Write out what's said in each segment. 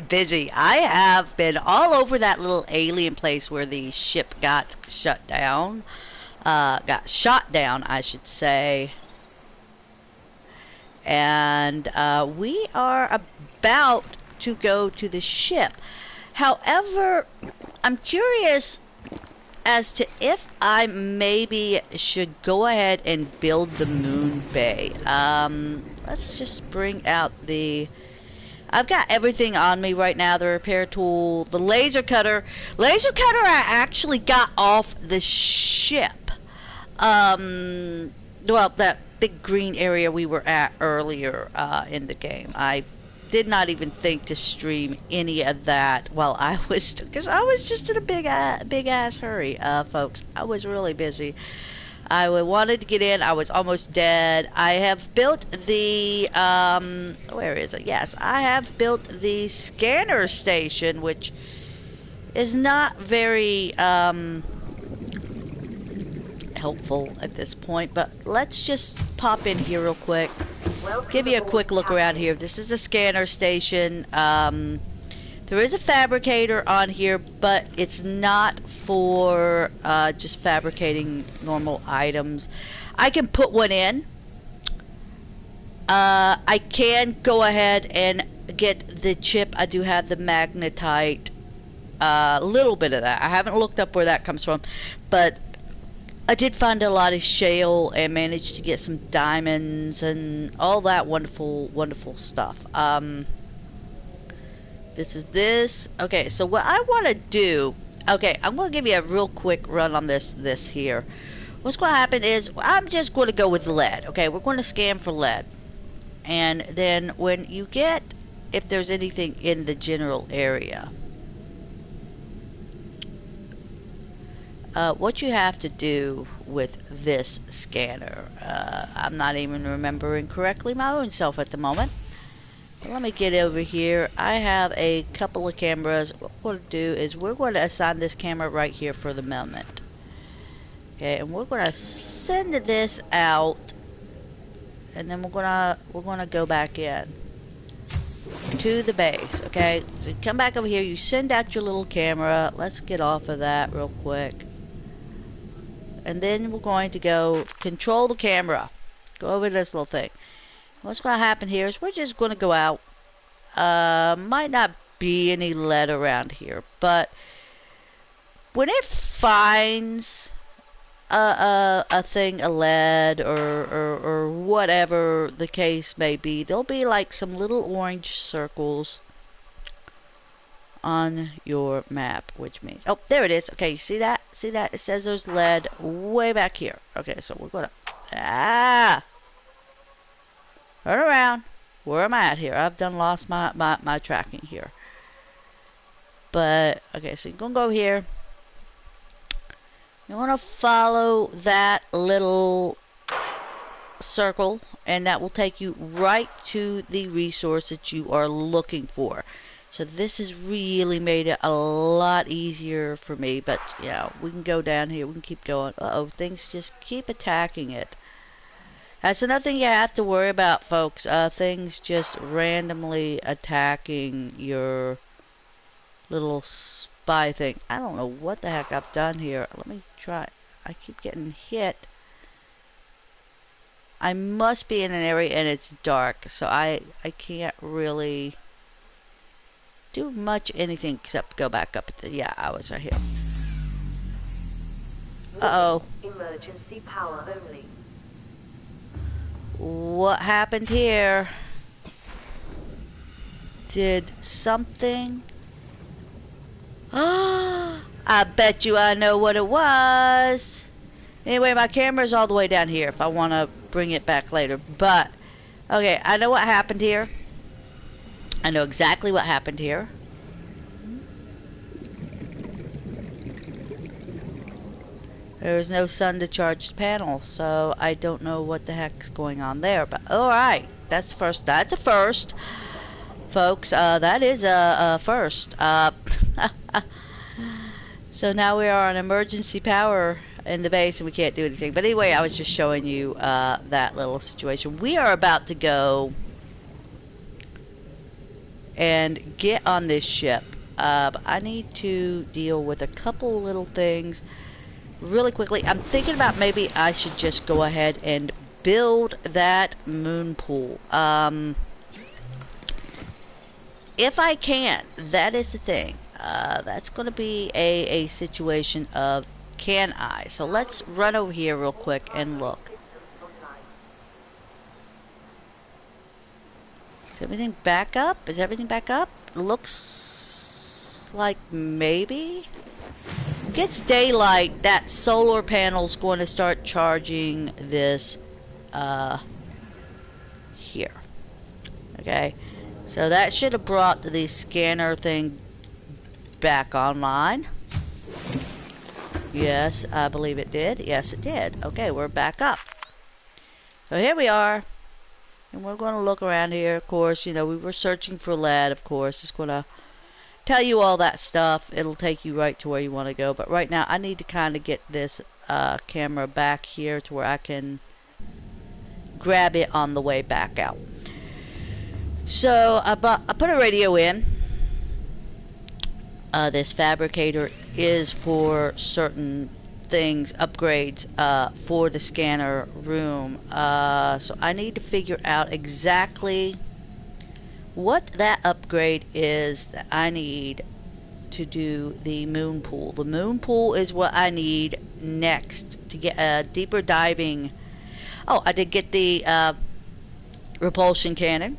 busy. I have been all over that little alien place where the ship got shut down. Got shot down, I should say. And we are about to go to the ship. However, I'm curious as to if I maybe should go ahead and build the moon bay. Let's just bring out the... I've got everything on me right now. The repair tool, the laser cutter. Laser cutter I actually got off the ship. Well, that big green area we were at earlier in the game. I did not even think to stream any of that while I was, because I was just in a big ass hurry, folks. I was really busy. I wanted to get in. I was almost dead. I have built the where is it? Yes, I have built the scanner station, which is not very helpful at this point, but let's just pop in here real quick. Give you a quick look around here. This is the scanner station. There is a fabricator on here, but it's not for just fabricating normal items. I can put one in. I can go ahead and get the chip. I do have the magnetite. A little bit of that. I haven't looked up where that comes from, but I did find a lot of shale and managed to get some diamonds and all that wonderful, wonderful stuff. This is this. Okay, so what I want to do... Okay, I'm going to give you a real quick run on this here. What's going to happen is I'm just going to go with lead. Okay, we're going to scan for lead. And then when you get... if there's anything in the general area... what you have to do with this scanner, I'm not even remembering correctly my own self at the moment. Let me get over here. I have a couple of cameras. What we're going to do is we're going to assign this camera right here for the moment. Okay, and we're going to send this out, and then we're going to go back in to the base. Okay, so you come back over here. You send out your little camera. Let's get off of that real quick. And then we're going to go control the camera. Go over this little thing. What's going to happen here is we're just going to go out. Might not be any lead around here, but when it finds a thing, a lead or whatever the case may be, there'll be like some little orange circles on your map, which means, oh, there it is. Okay, you see that? See that? It says there's lead way back here. Okay, so we're gonna turn around. Where am I at here? I've done lost my tracking here. But okay, so you're gonna go here. You wanna follow that little circle, and that will take you right to the resource that you are looking for. So this has really made it a lot easier for me, but yeah, we can go down here, we can keep going. Uh-oh, things just keep attacking it. That's another thing you have to worry about, folks. Things just randomly attacking your little spy thing. I don't know what the heck I've done here. Let me try. I keep getting hit. I must be in an area and it's dark, so I can't really do much anything except go back up at the, yeah, I was right here. Uh-oh. Emergency power only. What happened here? Did something... Ah, I bet you I know what it was. Anyway, my camera's all the way down here if I want to bring it back later. But, okay, I know what happened here. I know exactly what happened here. There was no sun to charge the panel, so I don't know what the heck's going on there. But alright, that's first. That's a first, folks. That is a first. So now we are on emergency power in the base and we can't do anything. But anyway, I was just showing you that little situation. We are about to go and get on this ship. I need to deal with a couple little things really quickly. I'm thinking about maybe I should just go ahead and build that moon pool. If I can, that is the thing. That's going to be a situation of can I? So let's run over here real quick and look. Is everything back up? Is everything back up? Looks like maybe. Gets daylight, that solar panel's going to start charging this here. Okay, so that should have brought the scanner thing back online. Yes, I believe it did. Yes, it did. Okay, we're back up. So here we are. And we're going to look around here. Of course, you know, we were searching for lead, of course. It's going to tell you all that stuff. It'll take you right to where you want to go. But right now, I need to kind of get this camera back here to where I can grab it on the way back out. So I put a radio in. This fabricator is for certain things, upgrades for the scanner room. So I need to figure out exactly what that upgrade is that I need to do the moon pool. The moon pool is what I need next to get a deeper diving. Oh, I did get the repulsion cannon.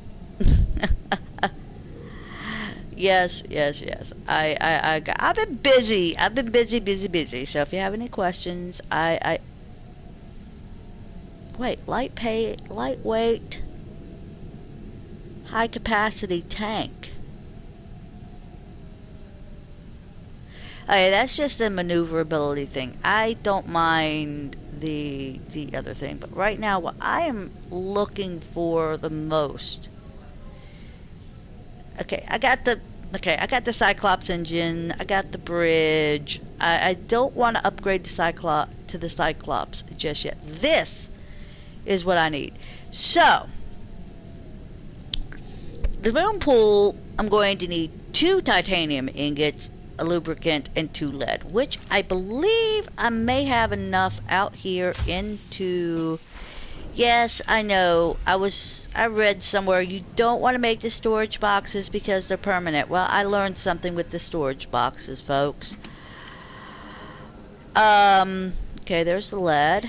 Yes. I've been busy. Busy. So if you have any questions, wait, lightweight, high capacity tank. Okay, that's just a maneuverability thing. I don't mind the other thing, but right now what I am looking for the most. Okay, I got the Cyclops engine. I got the bridge. I don't want to upgrade the Cyclops just yet. This is what I need. So the moon pool, I'm going to need 2 titanium ingots, a lubricant, and 2 lead, which I believe I may have enough out here into. Yes, I know. I read somewhere you don't want to make the storage boxes because they're permanent. Well, I learned something with the storage boxes, folks. Okay, there's the lead.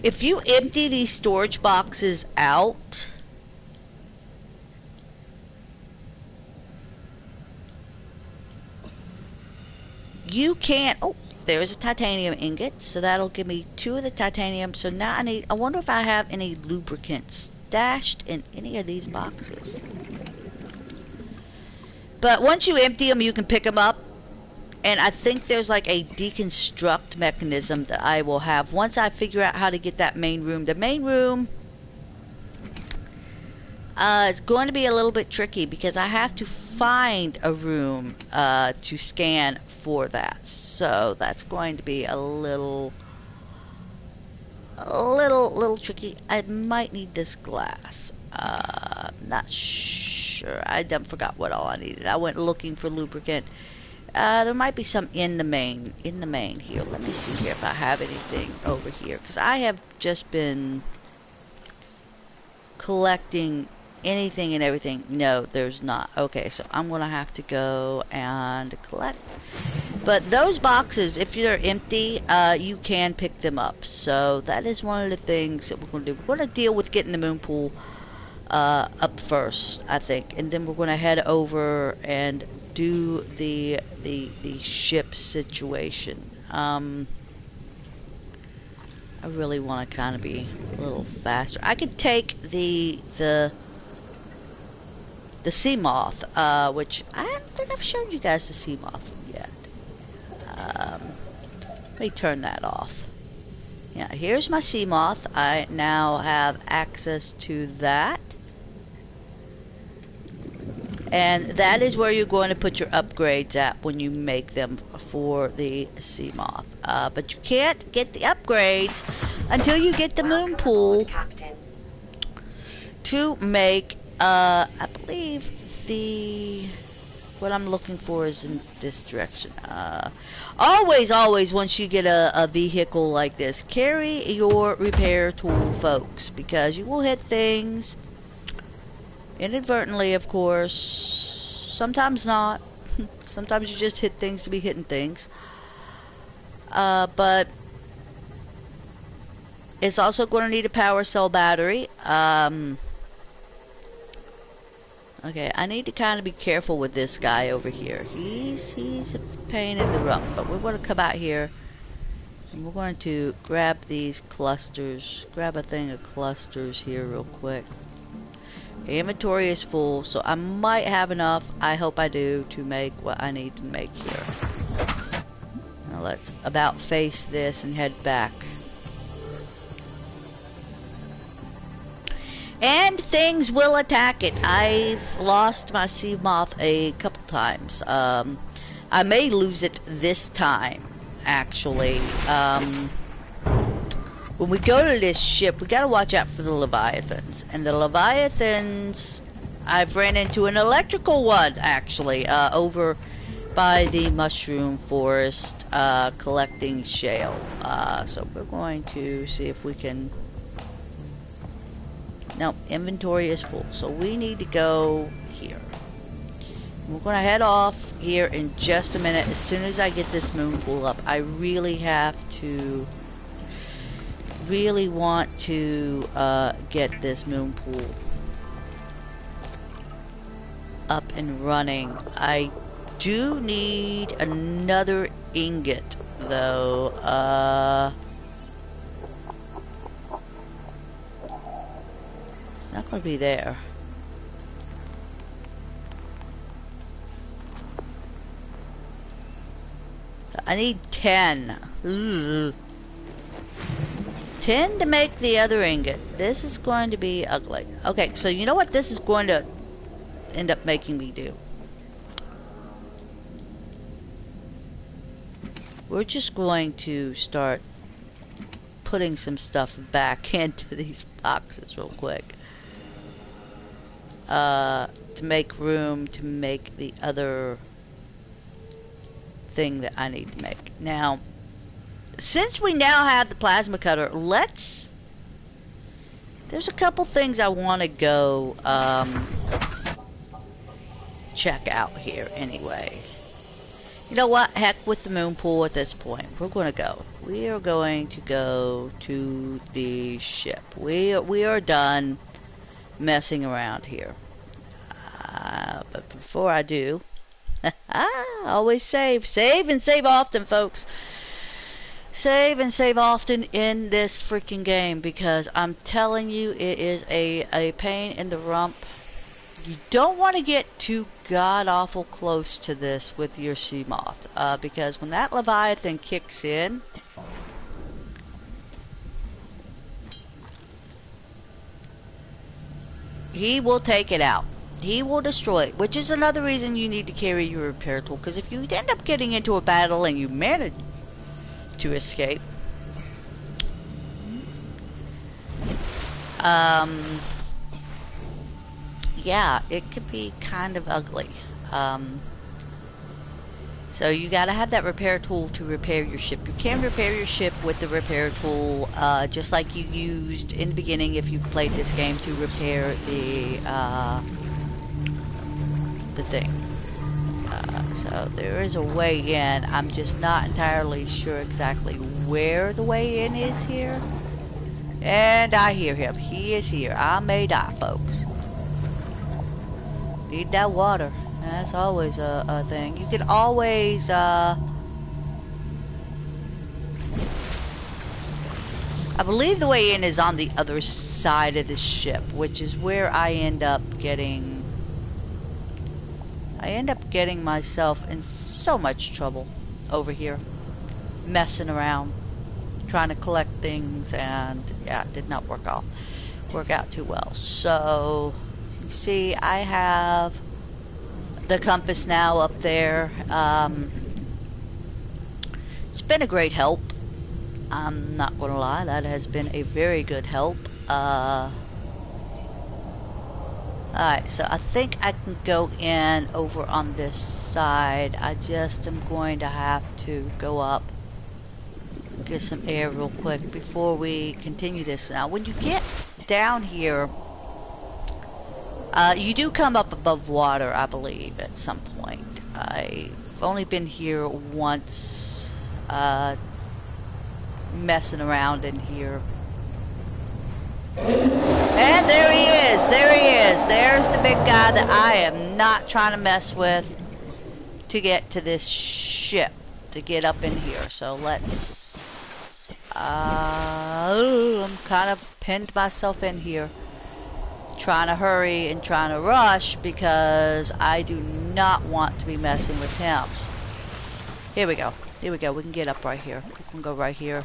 If you empty these storage boxes out, you can't. Oh, there's a titanium ingot, so that'll give me 2 of the titanium. So now I wonder if I have any lubricants stashed in any of these boxes. But once you empty them, you can pick them up. And I think there's like a deconstruct mechanism that I will have once I figure out how to get that main room. The main room is going to be a little bit tricky because I have to find a room to scan for that. So that's going to be a little tricky. I might need this glass. Not sure. I done forgot what all I needed. I went looking for lubricant. There might be some in the main here. Let me see here if I have anything over here, because I have just been collecting anything and everything. No, there's not. Okay, so I'm gonna have to go and collect. But those boxes, if they're empty, you can pick them up. So that is one of the things that we're gonna do. We're gonna deal with getting the moon pool up first, I think, and then we're gonna head over and do the ship situation. I really want to kind of be a little faster. I could take the sea moth, which I don't think I've shown you guys the sea moth yet. Let me turn that off. Yeah, here's my sea moth. I now have access to that. And that is where you're going to put your upgrades at when you make them for the sea moth. But you can't get the upgrades until you get the moon Welcome aboard, pool Captain. to make, I believe what I'm looking for is in this direction. Always, once you get a vehicle like this, carry your repair tool, folks, because you will hit things inadvertently, of course. Sometimes not. Sometimes you just hit things to be hitting things. But it's also going to need a power cell battery. Okay, I need to kind of be careful with this guy over here. He's a pain in the rump, but we're going to come out here and we're going to grab these clusters. Grab a thing of clusters here real quick. The inventory is full, so I might have enough, I hope I do, to make what I need to make here. Now let's about face this and head back. And things will attack it. I've lost my sea moth a couple times. I may lose it this time, actually. When we go to this ship, we gotta watch out for the Leviathans. And the Leviathans, I've ran into an electrical one, actually, over by the mushroom forest, collecting shale. So we're going to see if we can... No, inventory is full, so we need to go here. We're gonna head off here in just a minute. As soon as I get this moon pool up, I really want to get this moon pool up and running. I do need another ingot, though. Not gonna be there. I need 10. Ugh. 10 to make the other ingot. This is going to be ugly. Okay, so you know what this is going to end up making me do? We're just going to start putting some stuff back into these boxes real quick. To make room to make the other thing that I need to make. Now, since we now have the plasma cutter, there's a couple things I want to go check out here anyway. You know what? Heck with the moon pool at this point. We're going to go. We are going to go to the ship. We are done messing around here. But before I do, always save. Save and save often, folks. Save and save often in this freaking game, because I'm telling you, it is a pain in the rump. You don't want to get too god-awful close to this with your sea moth, because when that Leviathan kicks in, he will take it out. He will destroy it, which is another reason you need to carry your repair tool, because if you end up getting into a battle and you manage to escape, yeah, it could be kind of ugly. So you gotta have that repair tool to repair your ship. You can repair your ship with the repair tool, just like you used in the beginning if you played this game, to repair the thing. So there is a way in. I'm just not entirely sure exactly where the way in is here. And I hear him. He is here. I may die, folks. Need that water. That's always a thing. You can always, I believe the way in is on the other side of the ship, which is where I end up getting myself in so much trouble over here, messing around, trying to collect things, and yeah, it did not work out too well. So you see, I have the compass now up there. It's been a great help. I'm not gonna lie, that has been a very good help. Alright, so I think I can go in over on this side. I just am going to have to go up, get some air real quick before we continue this. Now, when you get down here, you do come up above water, I believe, at some point. I've only been here once, messing around in here. And there he is! There he is! There's the big guy that I am not trying to mess with to get to this ship, to get up in here. So let's... I'm kind of pinned myself in here, trying to hurry and trying to rush because I do not want to be messing with him. Here we go. Here we go. We can get up right here. We can go right here.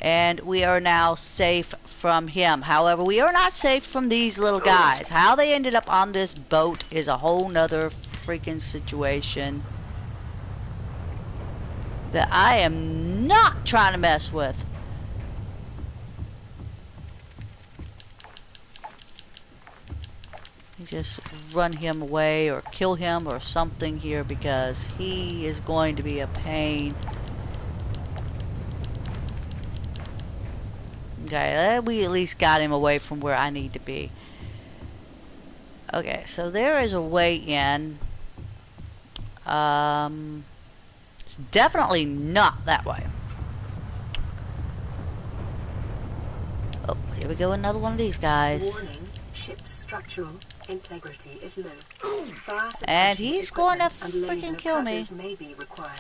And we are now safe from him. However, we are not safe from these little guys. How they ended up on this boat is a whole nother freaking situation that I am not trying to mess with. Just run him away or kill him or something here because he is going to be a pain. Okay, we at least got him away from where I need to be. Okay, so there is a way in. It's definitely not that way. Oh, here we go, another one of these guys. Warning, ship's structural integrity is low. And he's going to freaking kill me. May be required.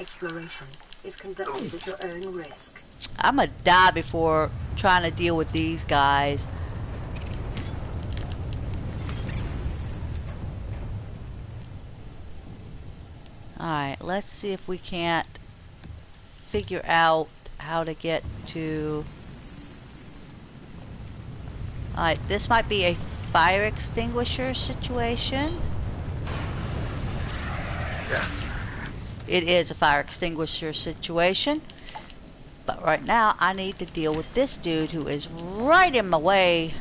Exploration is conducted at your own risk. I'm gonna die before trying to deal with these guys. Alright, let's see if we can't figure out how to get to... Alright, this might be a fire extinguisher situation. It is a fire extinguisher situation. But right now, I need to deal with this dude who is right in my way.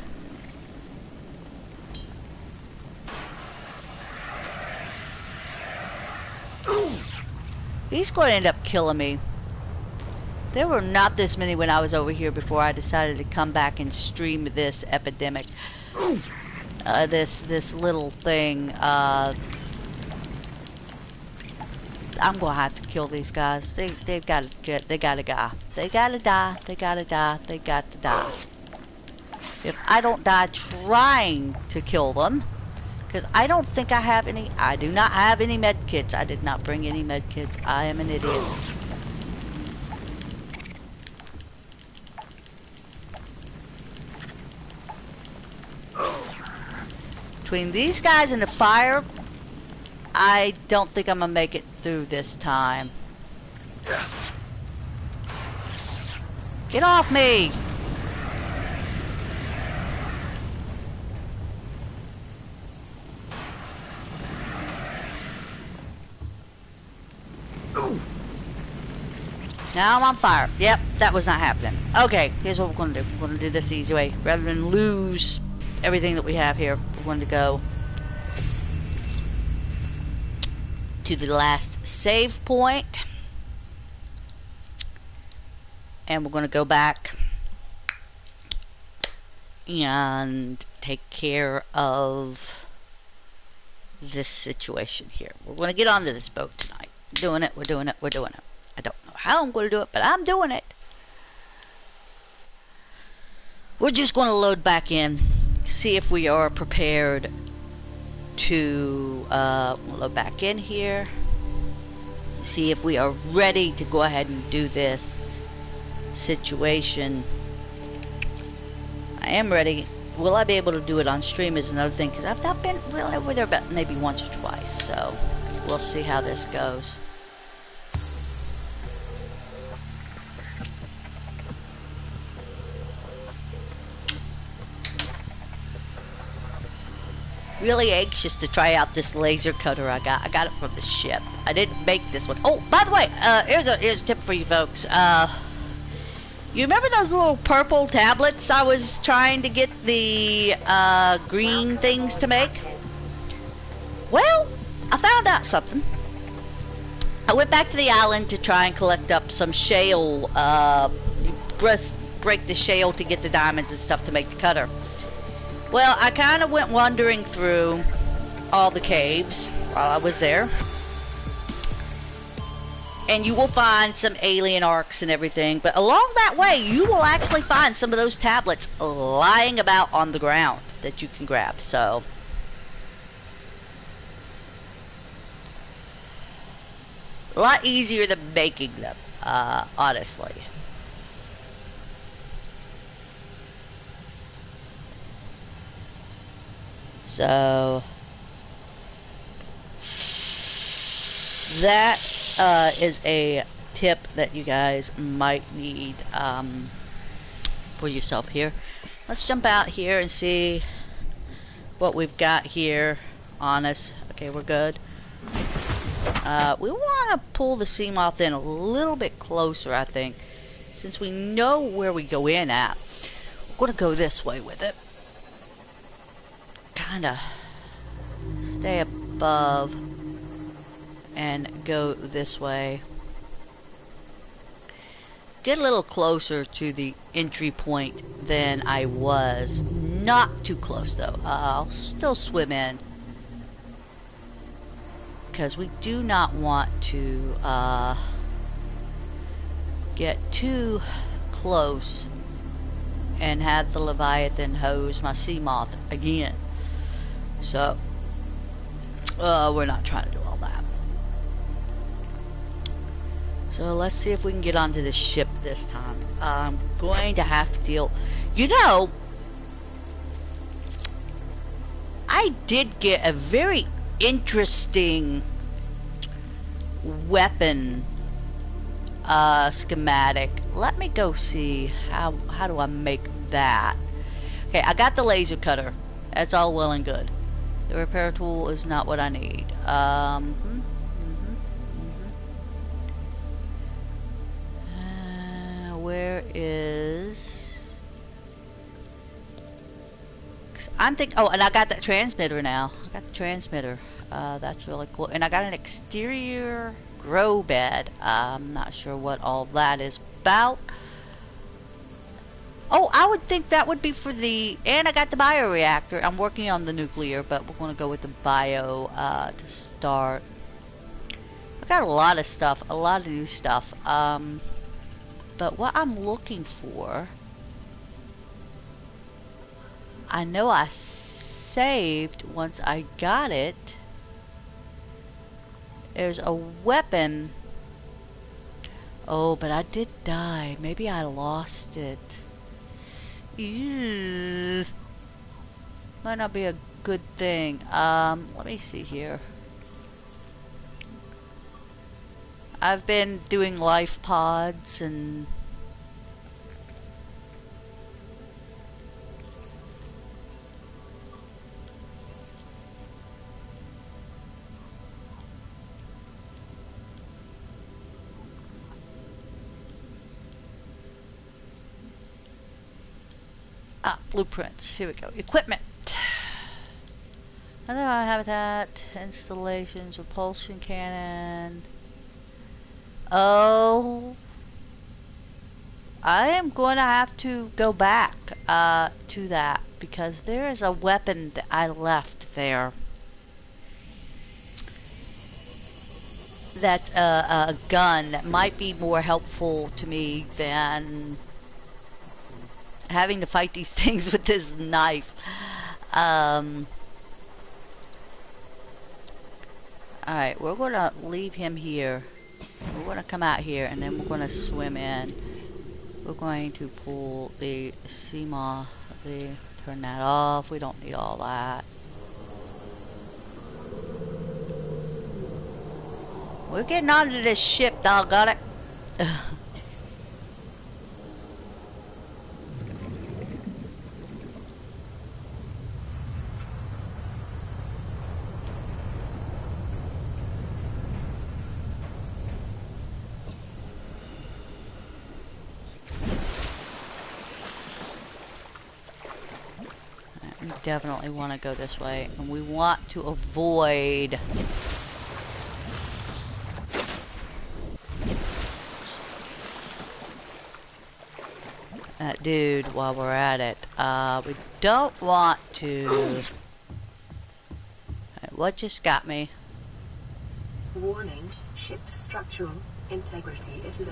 He's going to end up killing me. There were not this many when I was over here before I decided to come back and stream this epidemic. This little thing. I'm gonna have to kill these guys. They've got to die. They gotta die. They gotta die. They got to die. If I don't die trying to kill them, because I don't think I have any. I do not have any med kits. I did not bring any med kits. I am an idiot. Between these guys and the fire, I don't think I'm gonna make it through this time. Get off me! Now I'm on fire. Yep, that was not happening. Okay, here's what we're gonna do. We're gonna do this the easy way. Rather than lose everything that we have here, we're going to go to the last save point, and we're going to go back and take care of this situation here. We're going to get onto this boat tonight. We're doing it. I don't know how I'm going to do it, but I'm doing it. We're just going to load back in, see if we are prepared to load back in here, see if we are ready to go ahead and do this situation. I am ready. Will I be able to do it on stream is another thing, because I've not been really over there but maybe once or twice, so we'll see how this goes. really anxious to try out this laser cutter I got. I got it from the ship. I didn't make this one. Oh, by the way, here's a tip for you folks. You remember those little purple tablets I was trying to get the green Welcome things aboard, to make? Captain. Well, I found out something. I went back to the island to try and collect up some shale. You break the shale to get the diamonds and stuff to make the cutter. Well, I kind of went wandering through all the caves while I was there. And you will find some alien arcs and everything. But along that way, you will actually find some of those tablets lying about on the ground that you can grab. So, a lot easier than making them, honestly. So that is a tip that you guys might need for yourself here. Let's jump out here and see what we've got here on us. Okay, we're good. We want to pull the Seamoth in a little bit closer, I think, since we know where we go in at. We're gonna go this way with it. Kinda stay above and go this way. Get a little closer to the entry point than I was. Not too close though. I'll still swim in, because we do not want to get too close and have the Leviathan hose my Seamoth again. So we're not trying to do all that. So let's see if we can get onto the ship this time. I'm going to have to deal. You know, I did get a very interesting weapon schematic. Let me go see how do I make that. Okay, I got the laser cutter. That's all well and good. The repair tool is not what I need. Where is? I'm thinking. Oh, and I got that transmitter now. I got the transmitter. That's really cool. And I got an exterior grow bed. I'm not sure what all that is about. Oh, I would think that would be for the... And I got the bioreactor. I'm working on the nuclear, but we're going to go with the bio to start. I got a lot of stuff, a lot of new stuff. But what I'm looking for... I know I saved once I got it. There's a weapon. Oh, but I did die. Maybe I lost it. Ew. Might not be a good thing. Let me see here. I've been doing life pods and blueprints. Here we go. Equipment. Other habitat, installations, repulsion cannon. Oh, I am going to have to go back to that because there is a weapon that I left there. That's a gun that might be more helpful to me than having to fight these things with this knife. Alright, we're going to leave him here. We're going to come out here and then we're going to swim in. We're going to pull the Seamoth, turn that off. We don't need all that. We're getting onto this ship, doggone it. We definitely want to go this way, and we want to avoid that dude while we're at it. We don't want to... Alright, what just got me? Warning, ship's structural integrity is low.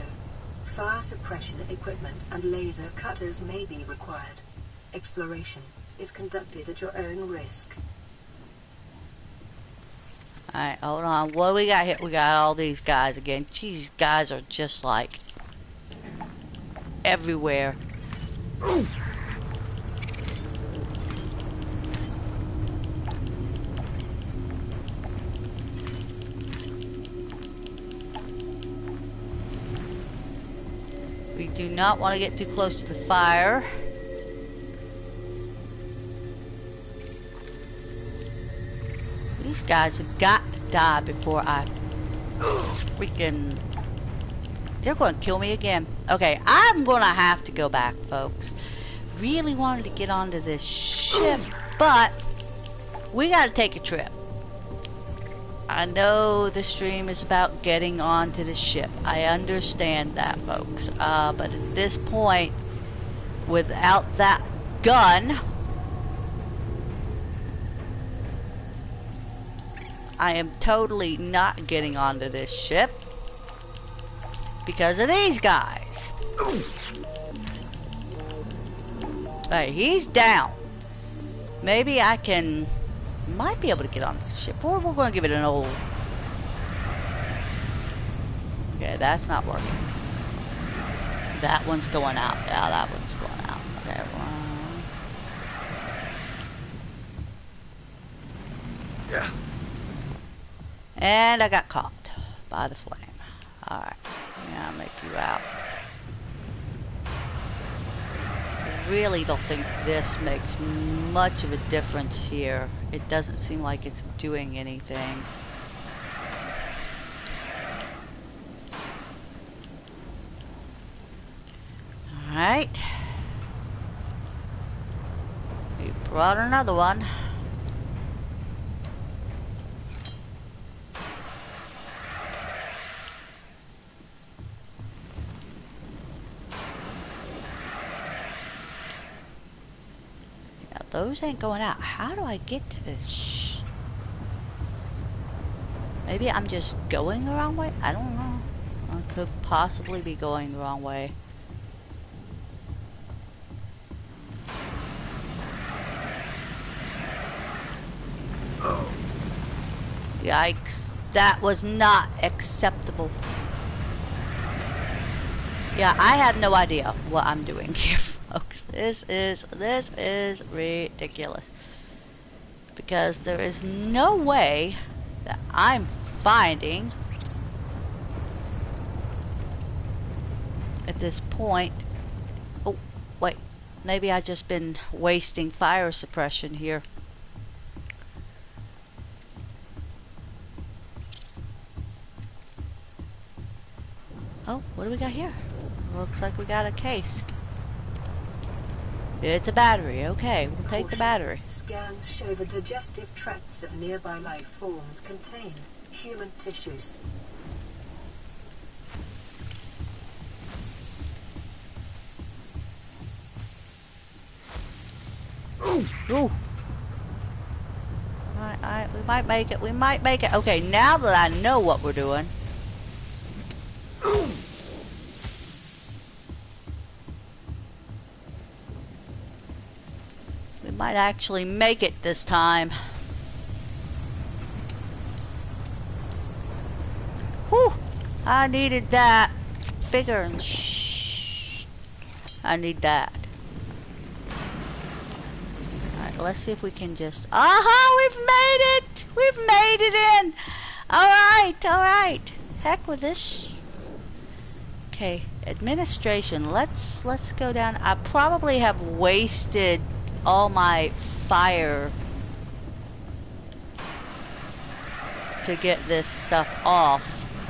Fire suppression equipment and laser cutters may be required. Exploration is conducted at your own risk. Alright, hold on. What do we got here? We got all these guys again. Jeez, these guys are just like everywhere. We do not want to get too close to the fire. These guys have got to die before I freaking... They're going to kill me again. Okay, I'm going to have to go back, folks. Really wanted to get onto this ship, but we got to take a trip. I know the stream is about getting onto the ship. I understand that, folks. But at this point, without that gun, I am totally not getting onto this ship because of these guys. Alright, he's down. Maybe I can... might be able to get onto the ship. Or we're going to give it an old... Okay, that's not working. That one's going out. Yeah, that one's going out. Okay, one. Yeah. And I got caught by the flame. Alright. Yeah, I'll make you out. I really don't think this makes much of a difference here. It doesn't seem like it's doing anything. Alright. We brought another one. Those ain't going out. How do I get to this? Maybe I'm just going the wrong way? I don't know. I could possibly be going the wrong way. Oh. Yikes. That was not acceptable. Yeah, I have no idea what I'm doing here, folks. This is ridiculous. Because there is no way that I'm finding at this point. Oh, wait. Maybe I've just been wasting fire suppression here. Oh, what do we got here? Looks like we got a case. It's a battery. Okay, we'll take the battery. Scans show the digestive tracts of nearby life forms contain human tissues. Ooh. We might make it. We might make it. Okay, now that I know what we're doing. We might actually make it this time. Whew! I needed that. Bigger and I need that. Alright, let's see if we can just... Aha! We've made it! We've made it in! Alright, alright. Heck with this. Okay, administration. Let's go down. I probably have wasted all my fire to get this stuff off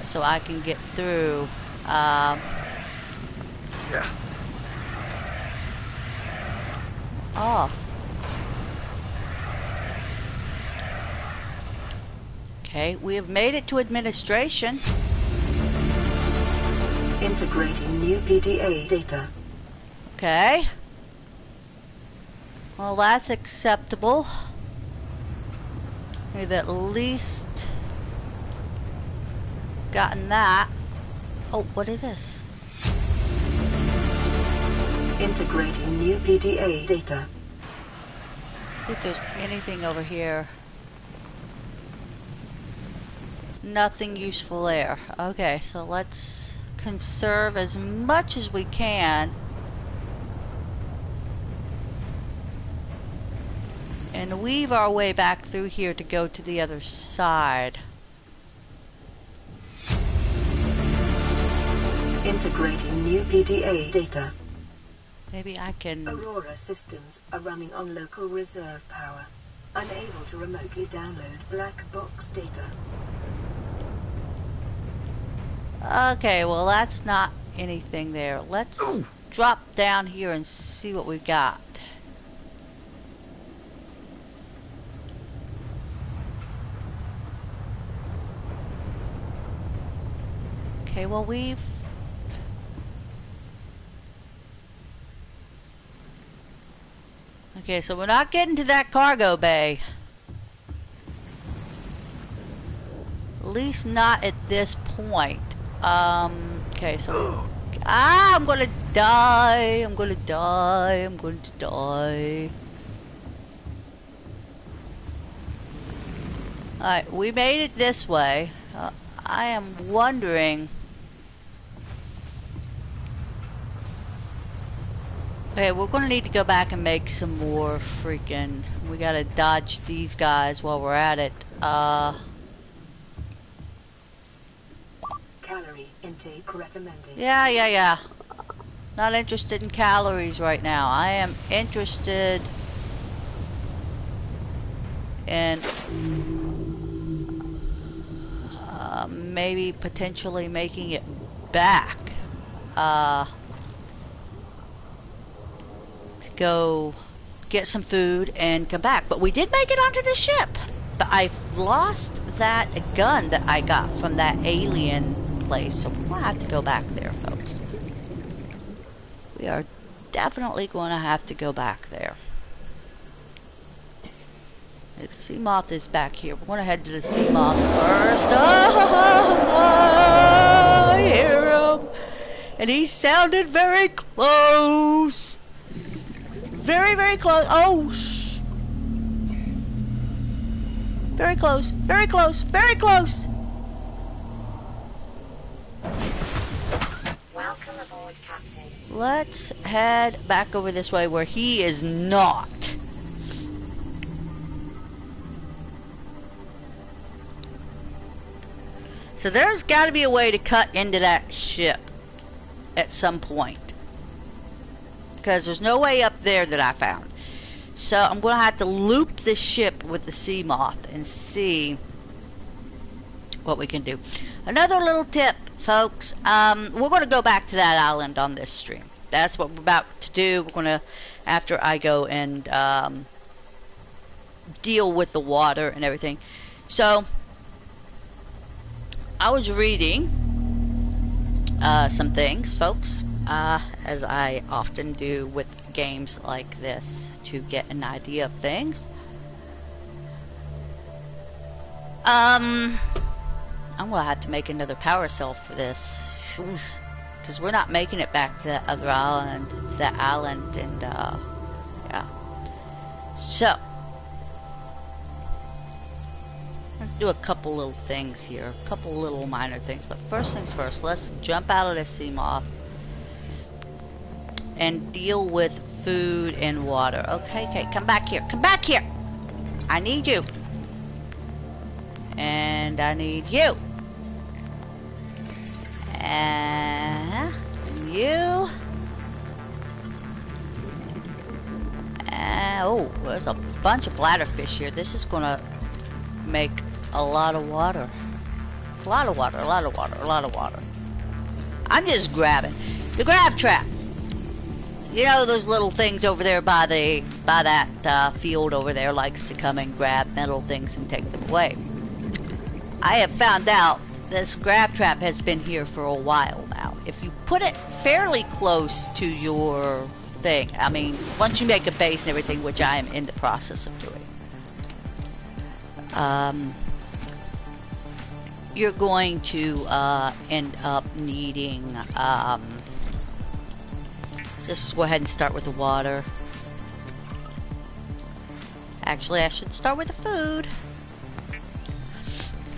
so I can get through. Yeah. Off. Okay, we have made it to administration. Integrating new PDA data. Okay. Well, that's acceptable. We've at least gotten that. Oh, what is this? Integrating new PDA data. See if there's anything over here. Nothing useful there. Okay, so let's conserve as much as we can. And weave our way back through here to go to the other side. Integrating new PDA data. Maybe I can... Aurora systems are running on local reserve power. Unable to remotely download black box data. Okay, well that's not anything there. Let's drop down here and see what we got. Okay, well we've... Okay, so we're not getting to that cargo bay. At least not at this point. Okay, so... I'm gonna die. I'm gonna die. I'm going to die. Alright, we made it this way. I am wondering... Okay, we're gonna need to go back and make some more freaking... We gotta dodge these guys while we're at it. Calorie intake recommended. Yeah. Not interested in calories right now. I am interested in maybe potentially making it back. Go get some food and come back. But we did make it onto the ship. But I lost that gun that I got from that alien place, so we'll have to go back there, folks. We are definitely going to have to go back there. The sea moth is back here. We're going to head to the sea moth first. Oh, I hear him. And he sounded very close. Very, very close. Oh, shh. Very close. Very close. Very close. Welcome aboard, Captain. Let's head back over this way where he is not. So there's got to be a way to cut into that ship at some point. Because there's no way up there that I found. So I'm going to have to loop the ship with the sea moth and see what we can do. Another little tip, folks. We're going to go back to that island on this stream. That's what we're about to do. We're going to, after I go and deal with the water and everything. So I was reading some things, folks, as I often do with games like this to get an idea of things. I'm gonna have to make another power cell for this, because we're not making it back to that other island, and yeah. So let's do a couple little things here, a couple little minor things. But first things first, let's jump out of the sea moth and deal with food and water. Okay, come back here. Come back here. I need you. And I need you. And you. And, oh, there's a bunch of bladderfish here. This is gonna make a lot of water. A lot of water, a lot of water, a lot of water. I'm just grabbing. The grab trap. You know those little things over there by that field over there likes to come and grab metal things and take them away. I have found out this grab trap has been here for a while now. If you put it fairly close to your thing, I mean, once you make a base and everything, which I am in the process of doing, you're going to end up needing, just go ahead and start with the water. Actually, I should start with the food,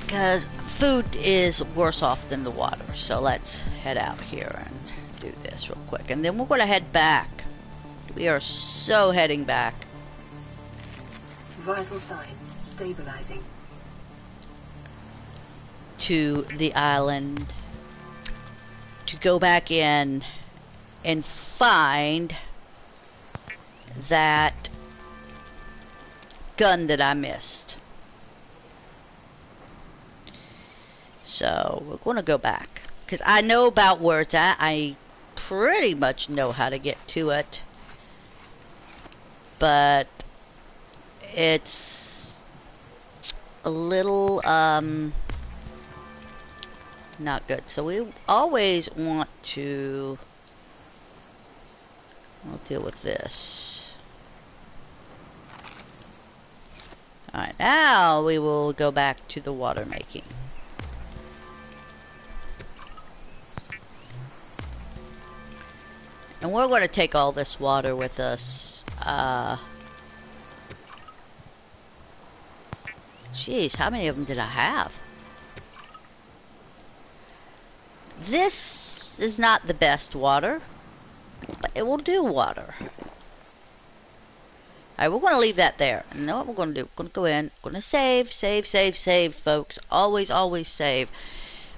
because food is worse off than the water. So let's head out here and do this real quick, and then we're going to head back. We are so heading back. Vital signs stabilizing. To the island to go back in and find that gun that I missed. So we're going to go back because I know about where it's at. I pretty much know how to get to it, but it's a little not good. So we always want to, I'll deal with this. Alright, now we will go back to the water making. And we're going to take all this water with us. Jeez, how many of them did I have? This is not the best water, but it will do water. Alright, we're going to leave that there. And know what we're going to do? We're going to go in. We're going to save, folks. Always, always save.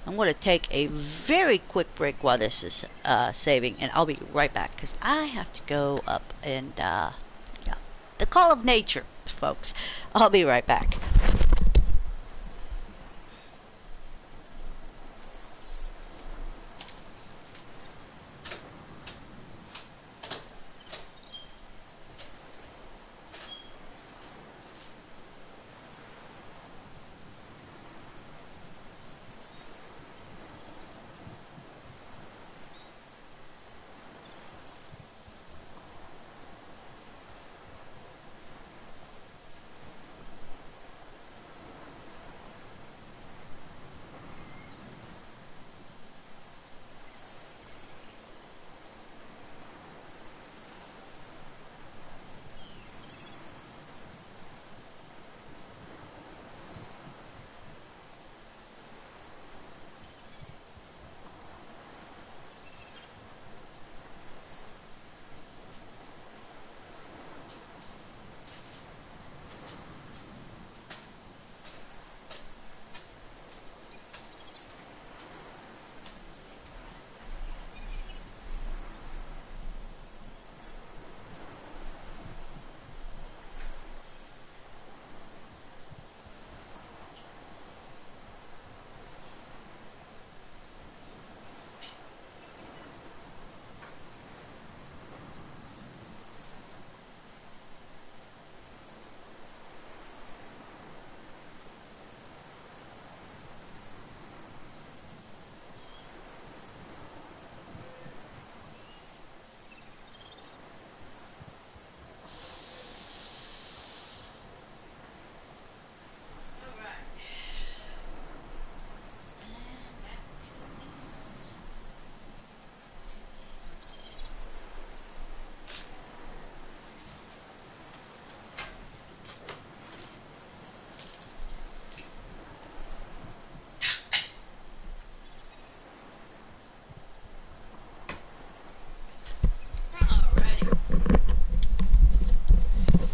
I'm going to take a very quick break while this is saving, and I'll be right back, because I have to go up and, yeah, the call of nature, folks. I'll be right back.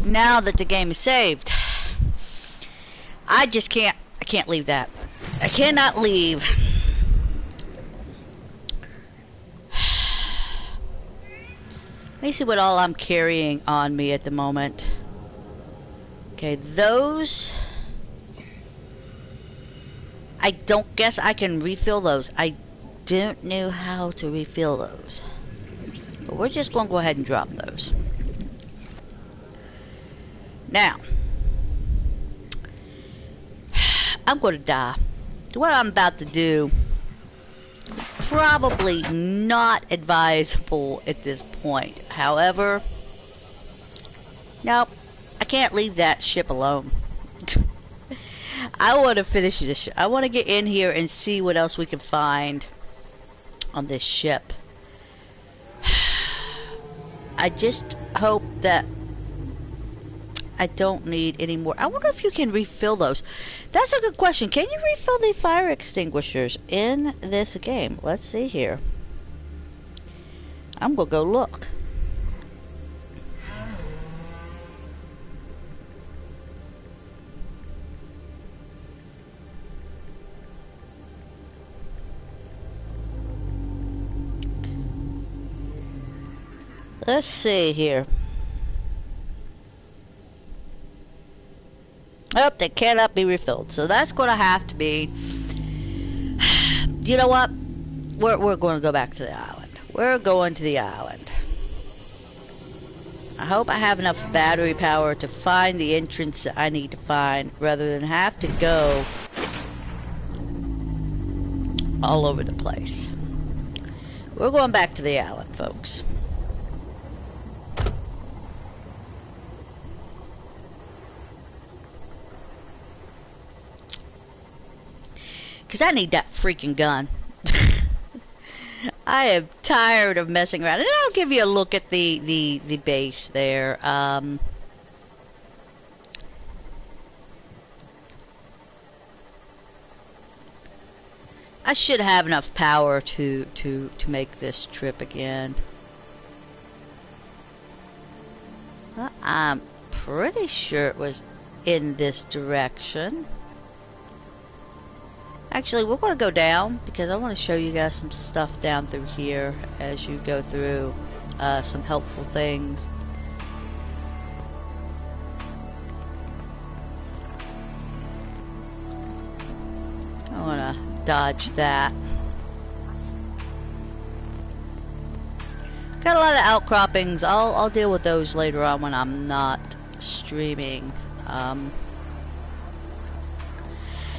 Now that the game is saved, I can't leave that. I cannot leave. Let me see what all I'm carrying on me at the moment. Okay, those, I don't guess I can refill those. I don't know how to refill those. But we're just going to go ahead and drop those. Now, I'm going to die. what I'm about to do is probably not advisable at this point. However, nope, I can't leave that ship alone. I want to finish this ship. I want to get in here and see what else we can find on this ship. I just hope that I don't need any more. I wonder if you can refill those. That's a good question. Can you refill the fire extinguishers in this game? Let's see here. I'm gonna go look. Let's see here. Oh, they cannot be refilled. So that's going to have to be... You know what? We're going to go back to the island. We're going to the island. I hope I have enough battery power to find the entrance that I need to find, rather than have to go all over the place. We're going back to the island, folks. Because I need that freaking gun. I am tired of messing around. And I'll give you a look at the base there. I should have enough power to make this trip again. Well, I'm pretty sure it was in this direction. Actually, we're going to go down because I want to show you guys some stuff down through here as you go through some helpful things. I want to dodge that. Got a lot of outcroppings. I'll deal with those later on when I'm not streaming.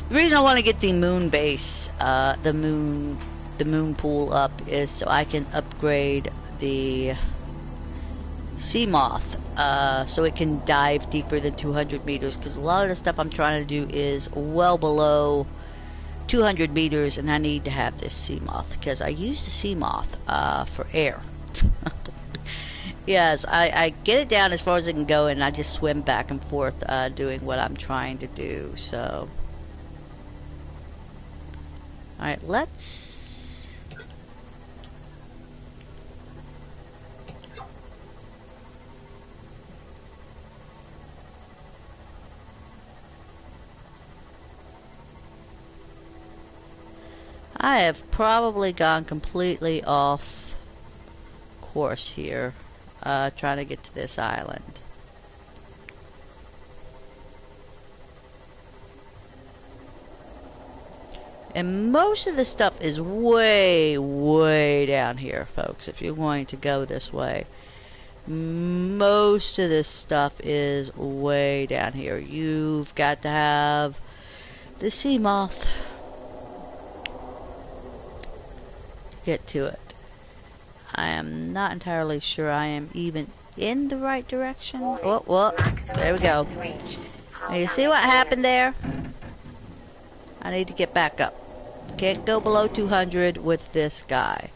The reason I want to get the moon base, the moon pool up, is so I can upgrade the sea moth, so it can dive deeper than 200 meters. Because a lot of the stuff I'm trying to do is well below 200 meters, and I need to have this sea moth because I use the sea moth for air. Yes, I get it down as far as it can go, and I just swim back and forth doing what I'm trying to do. So. Alright, let's... I have probably gone completely off course here, trying to get to this island. And most of the stuff is way, way down here, folks, if you're going to go this way. Most of this stuff is way down here. You've got to have the sea moth to get to it. I am not entirely sure I am even in the right direction. Oh, well, there we go. Now you see what happened there? I need to get back up. Can't go below 200 with this guy.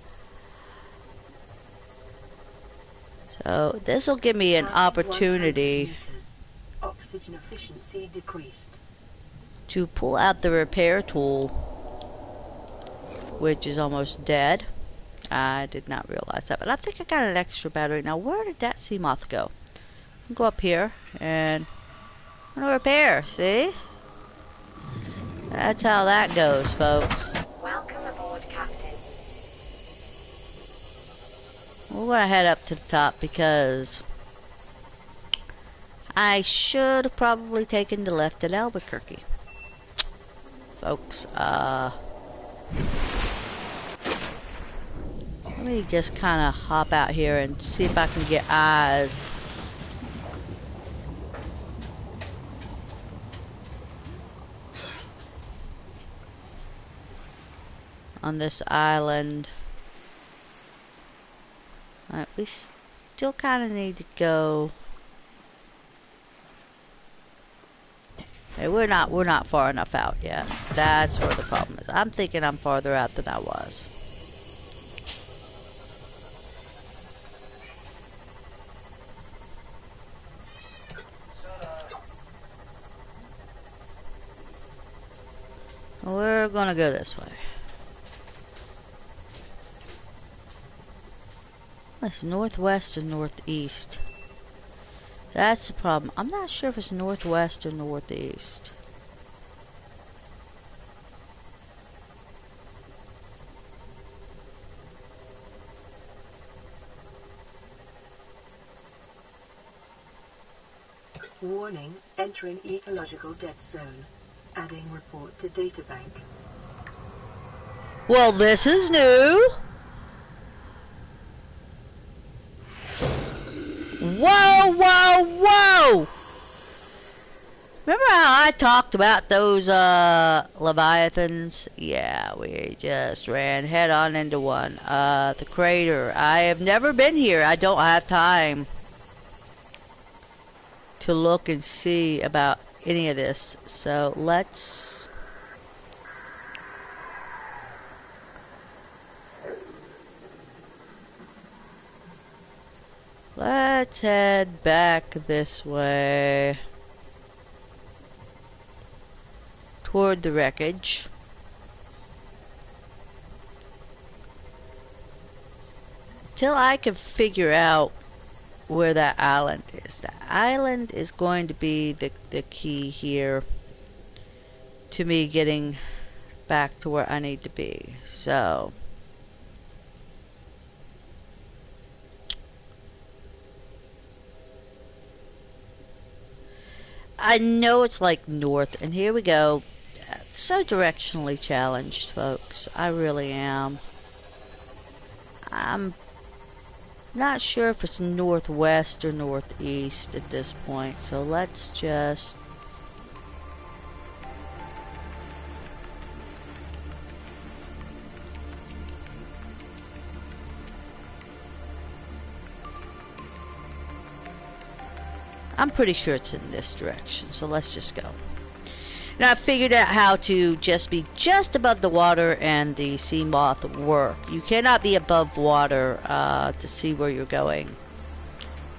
So this will give me an opportunity oxygen efficiency decreased. To pull out the repair tool, which is almost dead. I did not realize that, but I think I got an extra battery. Now where did that sea moth go? I'll go up here and I'm gonna repair, see? That's how that goes, folks. Welcome aboard, Captain. We're gonna head up to the top because I should have probably taken the left at Albuquerque. Folks, let me just kind of hop out here and see if I can get eyes. on this island. Alright, we still kind of need to go. Hey, we're not far enough out yet. That's where the problem is. I'm thinking I'm farther out than I was. We're gonna go this way. It's northwest or northeast. That's the problem. I'm not sure if it's northwest or northeast. Warning, entering ecological dead zone. Adding report to databank. Well, this is new. Whoa, whoa, whoa! Remember how I talked about those leviathans? Yeah, we just ran head on into one. The crater. I have never been here. I don't have time to look and see about any of this. So let's head back this way toward the wreckage. Till I can figure out where that island is. The island is going to be the key here to me getting back to where I need to be. So I know it's like north, and here we go. So directionally challenged, folks. I really am. I'm not sure if it's northwest or northeast at this point, so let's just I'm pretty sure it's in this direction, so let's just go. Now I figured out how to just be just above the water and the sea moth work. You cannot be above water to see where you're going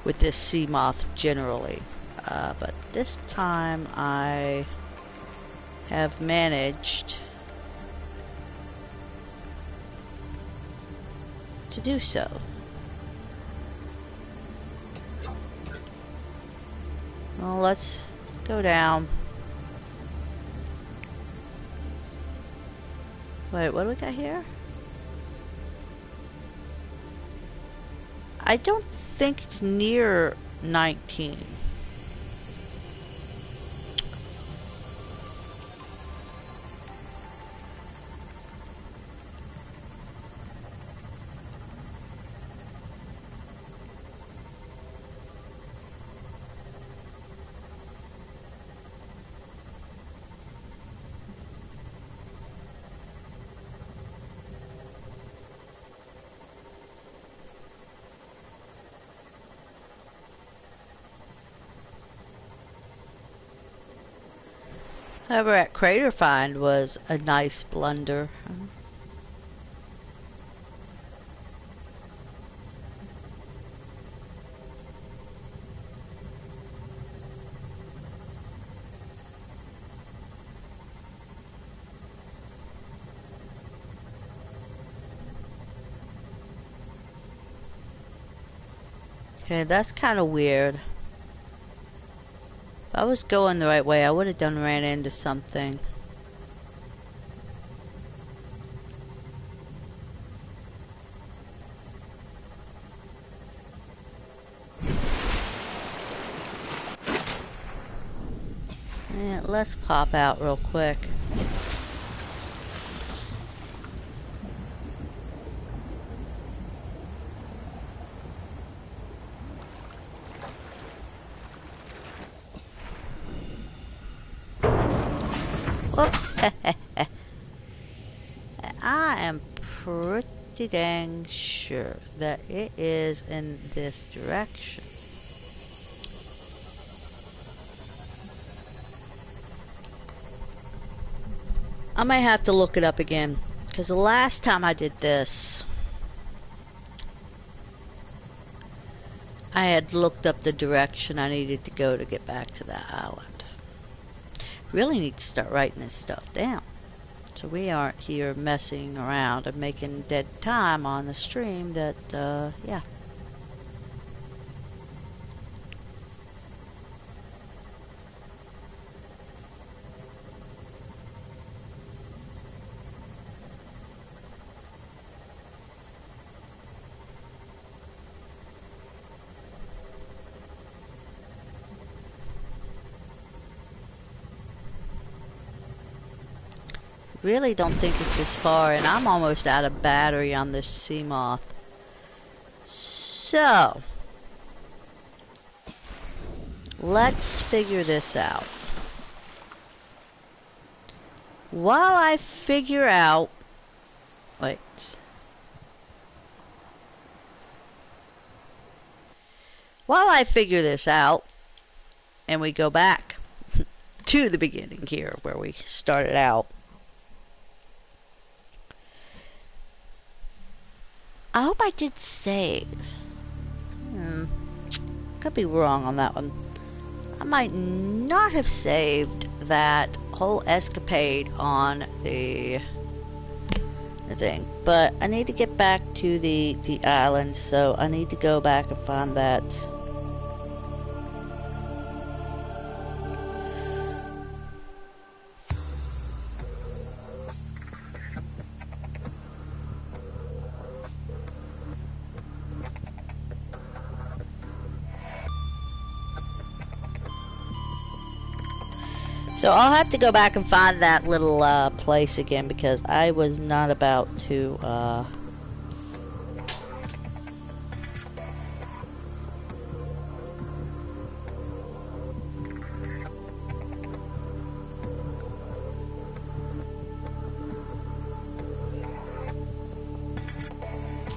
with this sea moth generally. But this time I have managed to do so. Well, let's go down. Wait, what do we got here? I don't think it's near 19. However, at Crater Find was a nice blunder. Okay, that's kind of weird. If I was going the right way, I would have ran into something. Yeah, let's pop out real quick. Whoops. I am pretty dang sure that it is in this direction. I might have to look it up again, because the last time I did this, I had looked up the direction I needed to go to get back to that island. Really need to start writing this stuff down, so we aren't here messing around and making dead time on the stream that, yeah. Really don't think it's this far, and I'm almost out of battery on this sea moth. So, let's figure this out. While I figure out... Wait. While I figure this out, and we go back to the beginning here, where we started out. I hope I did save. Could be wrong on that one. I might not have saved that whole escapade on the thing. But I need to get back to the island, so I need to go back and find that. So I'll have to go back and find that little place again, because I was not about to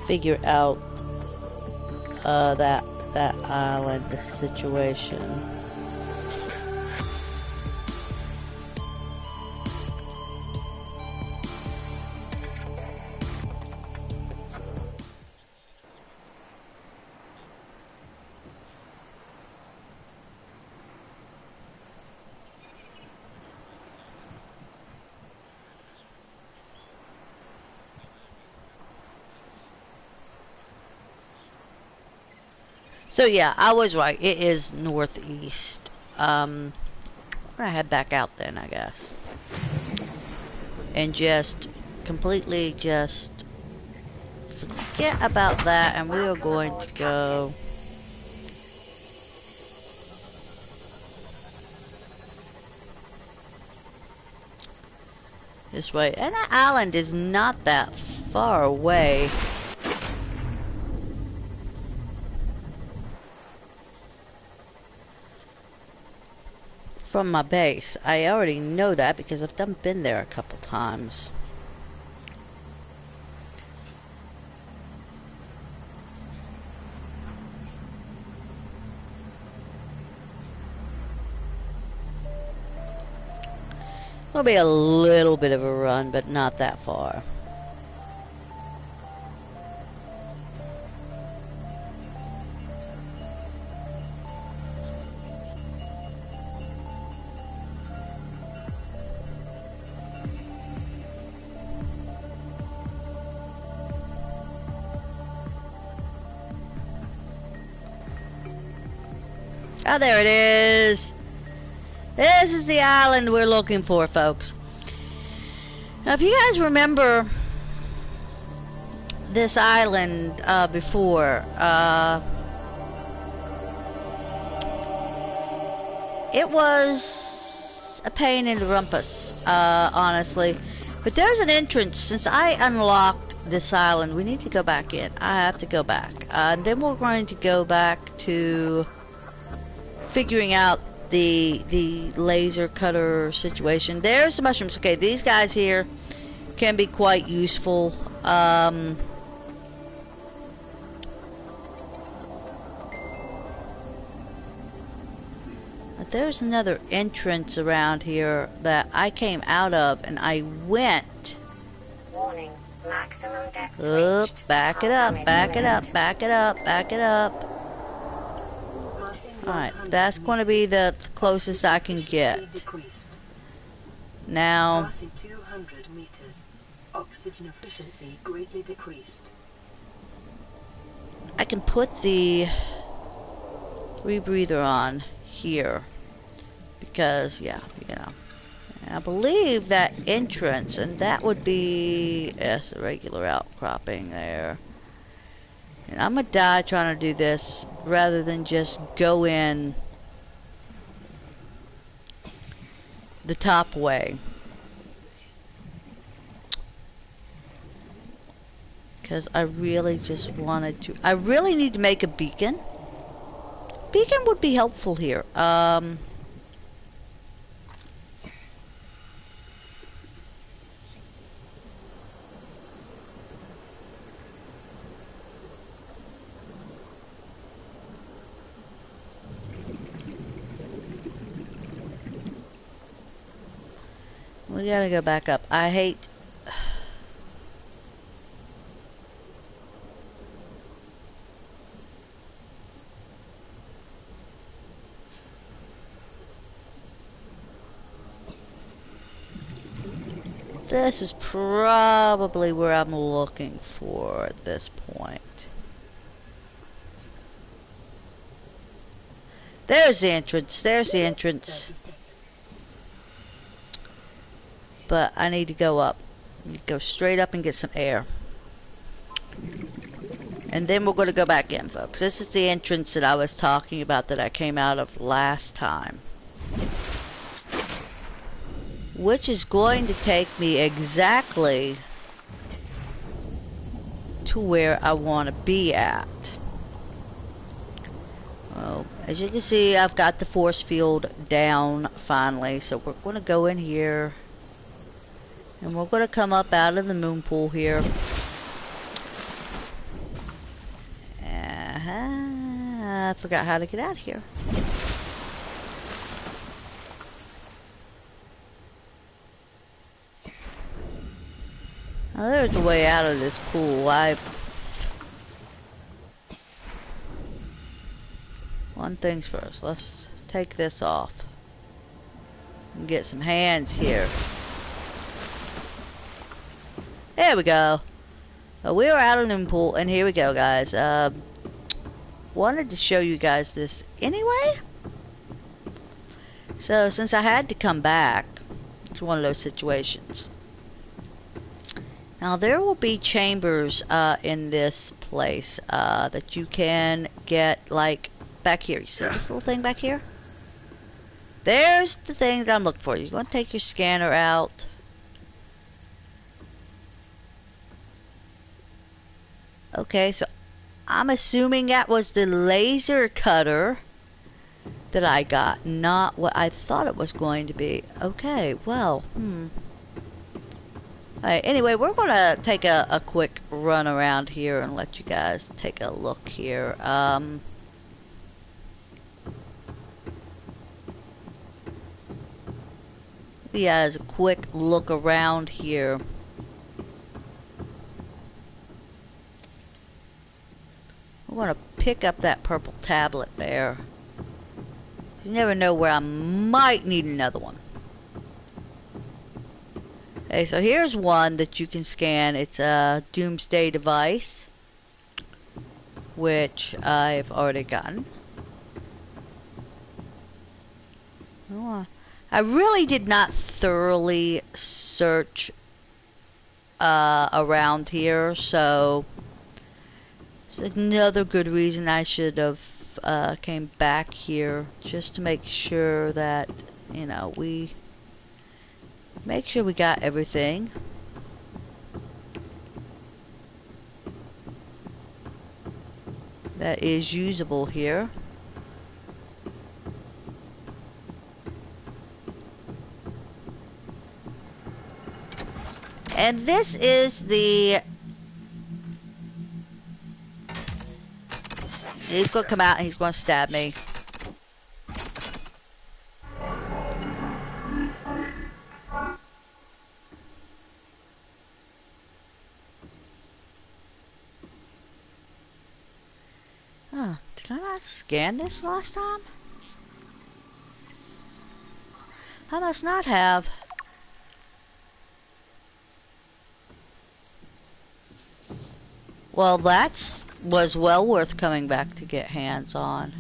figure out that island situation. So yeah, I was right. It is northeast. I'm gonna head back out then, I guess. And just completely just forget about that, and we are going to go this way. And that island is not that far away. From my base. I already know that because I've been there a couple times. It'll be a little bit of a run, but not that far. Oh, there it is. This is the island we're looking for, folks. Now, if you guys remember this island before, it was a pain in the rumpus, honestly. But there's an entrance. Since I unlocked this island, we need to go back in. I have to go back. And then we're going to go back to figuring out the laser cutter situation. There's the mushrooms. Okay, these guys here can be quite useful. But there's another entrance around here that I came out of and I went. Warning. Maximum depth Oop, reached. back it Hull up, damage back it up, imminent. back it up, back it up. Passing Alright, 100 that's going to be meters. the closest I can get. Oxygen efficiency decreased. Now, Passing 200 meters. Oxygen efficiency greatly decreased. I can put the rebreather on here. Because, yeah, you know. I believe that entrance, and that would be, yes, a regular outcropping there. And I'm gonna die trying to do this rather than just go in the top way. Because I really just wanted to. I really need to make a beacon. Beacon would be helpful here. We gotta go back up. I hate. This is probably where I'm looking for at this point. There's the entrance. There's the entrance. But I need to go up. I need to go straight up and get some air. And then we're going to go back in, folks. This is the entrance that I was talking about that I came out of last time. Which is going to take me exactly to where I want to be at. Well, as you can see, I've got the force field down finally. So we're going to go in here. And we're going to come up out of the moon pool here. I forgot how to get out of here. Now there's a way out of this pool. One thing's first. Let's take this off. And get some hands here. There we go. We are out of the moon pool, and here we go, guys. Wanted to show you guys this anyway. So, since I had to come back, it's one of those situations. Now, there will be chambers in this place that you can get, like, back here. You see this little thing back here? There's the thing that I'm looking for. You're going to take your scanner out. Okay, so I'm assuming that was the laser cutter that I got, not what I thought it was going to be. Okay, well, Alright, anyway, we're going to take a quick run around here and let you guys take a look here. Yeah, as a quick look around here. I want to pick up that purple tablet there. You never know where I might need another one. Okay, so here's one that you can scan. It's a doomsday device, which I've already gotten. Oh, I really did not thoroughly search around here, so it's another good reason I should have came back here, just to make sure that, you know, we make sure we got everything. That is usable here. And this is the... He's going to come out and he's going to stab me. Did I not scan this last time? I must not have. Well, was well worth coming back to get hands on.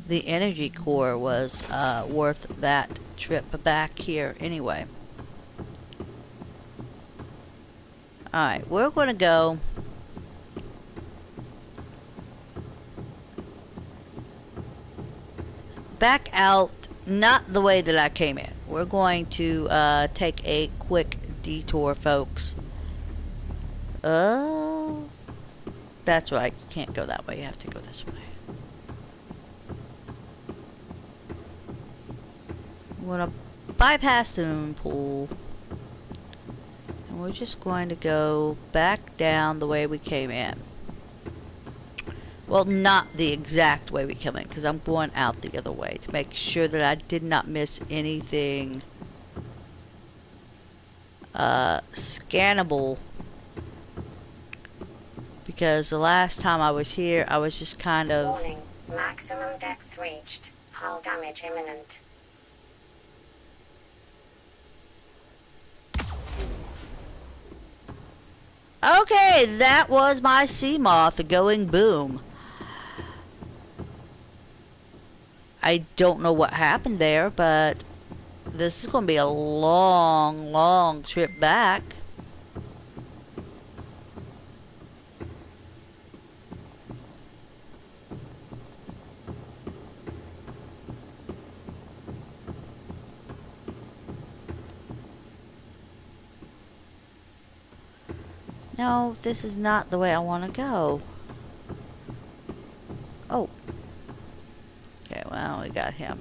The energy core was worth that trip back here anyway. Alright, we're gonna go back out, not the way that I came in. We're going to take a quick detour, folks. Oh, that's right. You can't go that way. You have to go this way. We're gonna bypass the moon pool, and we're just going to go back down the way we came in. Well, not the exact way we came in, because I'm going out the other way to make sure that I did not miss anything scannable. Because the last time I was here, I was just kind of... Warning, maximum depth reached. Hull damage imminent. Okay, that was my sea moth going boom. I don't know what happened there, but this is going to be a long, long trip back. No, this is not the way I want to go. Oh. Okay, well, we got him.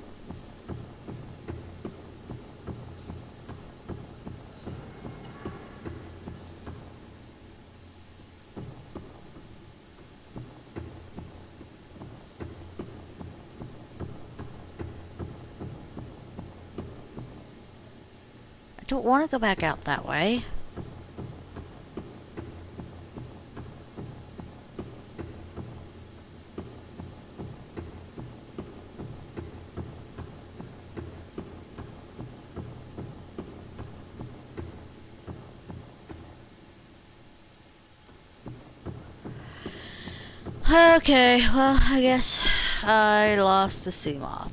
I don't want to go back out that way. Okay, well, I guess I lost the sea moth.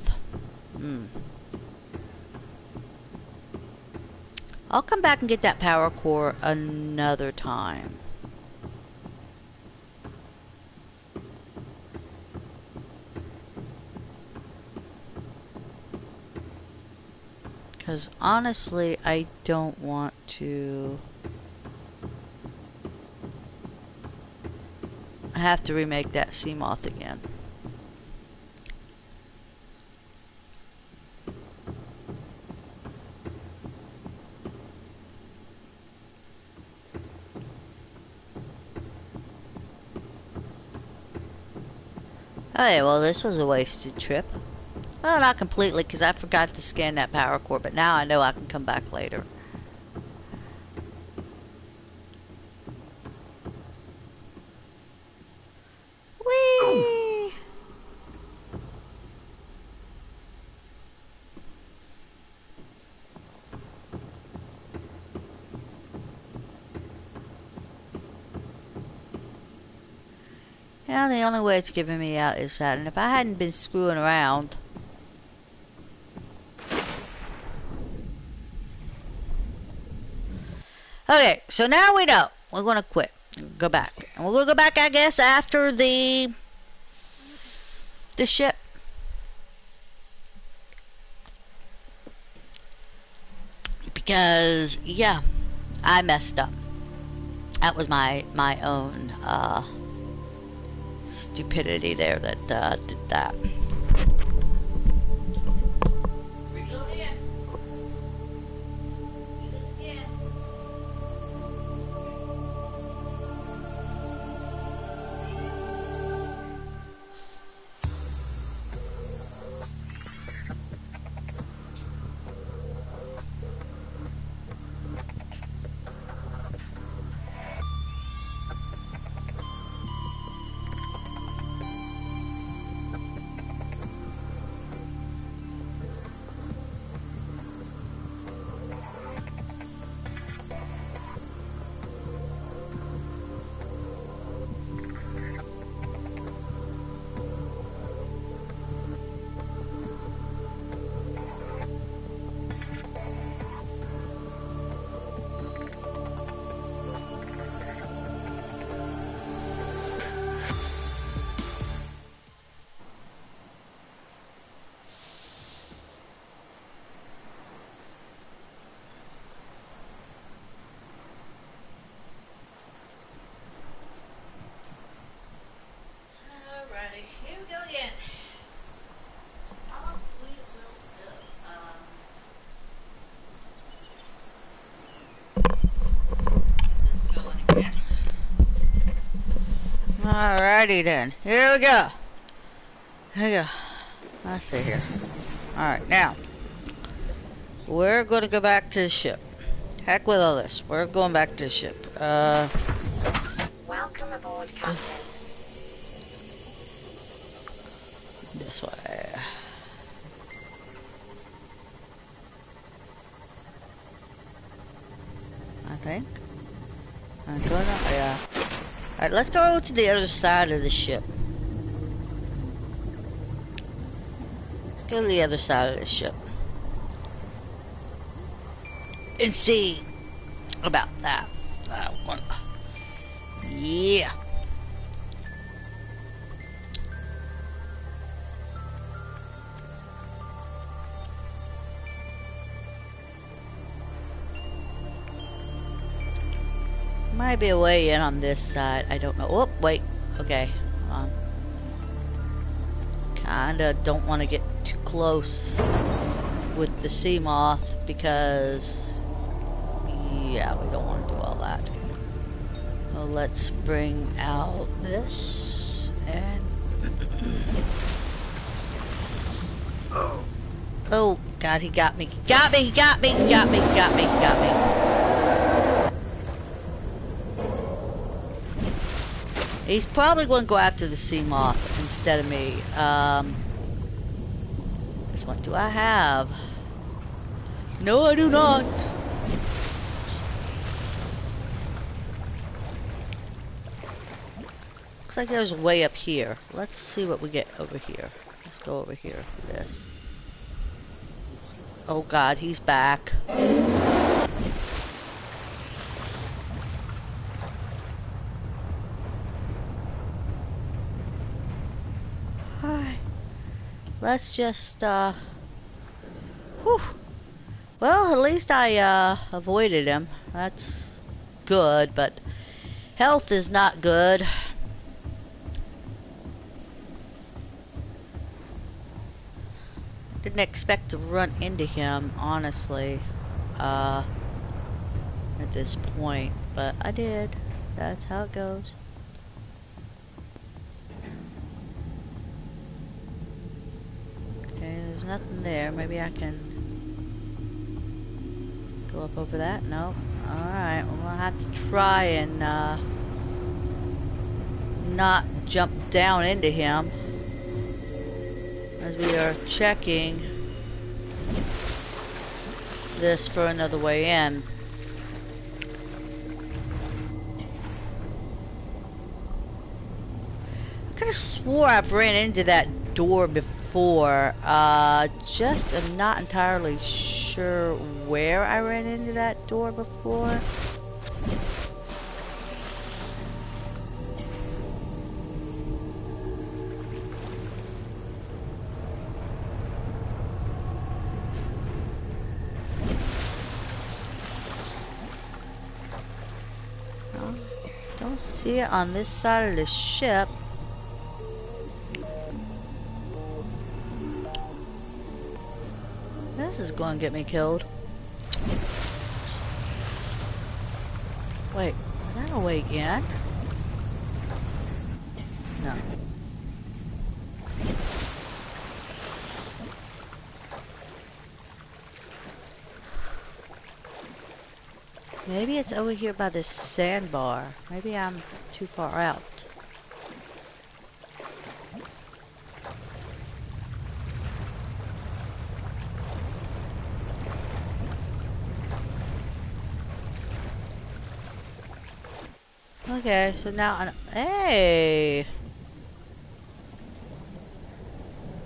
I'll come back and get that power core another time. Because honestly, I don't want to... I have to remake that sea moth again. Okay, well, this was a wasted trip. Well, not completely, because I forgot to scan that power core, but now I know I can come back later. Whee! Now the only way it's giving me out is that, and if I hadn't been screwing around... Okay, so now we know. We're gonna quit. Go back. And we're gonna go back, I guess, after the ship. Because, yeah, I messed up. That was my own, stupidity there that did that. Alrighty then. Here we go. Here we go. Let's see here. Alright, now. We're gonna go back to the ship. Heck with all this. We're going back to the ship. Welcome aboard, Captain. This way. I think. I'm going up, yeah. Alright, let's go to the other side of the ship. Let's go to the other side of the ship. And see about that. Yeah. Might be a way in on this side. I don't know. Oh, wait. Okay. Hold on. Kinda don't want to get too close with the sea moth because, yeah, we don't want to do all that. Well, let's bring out this and. Oh. Oh, God, he got me. He got me. He got me. He got me. He got me. He got me. He's probably going to go after the sea moth instead of me. What do I have? No, I do not. Looks like there's a way up here. Let's see what we get over here. Let's go over here for this. Oh God, he's back. Alright. Let's just, whew. Well, at least I, avoided him. That's good, but health is not good. Didn't expect to run into him, honestly, at this point, but I did. That's how it goes. Okay, there's nothing there. Maybe I can go up over that. Nope. Alright, well, I'll have to try and not jump down into him as we are checking this for another way in. I could have swore I've ran into that door before. Just am not entirely sure where I ran into that door before. Don't see it on this side of the ship. This is going to get me killed. Wait, is that a way in? No. Maybe it's over here by this sandbar. Maybe I'm too far out. Okay, so now hey!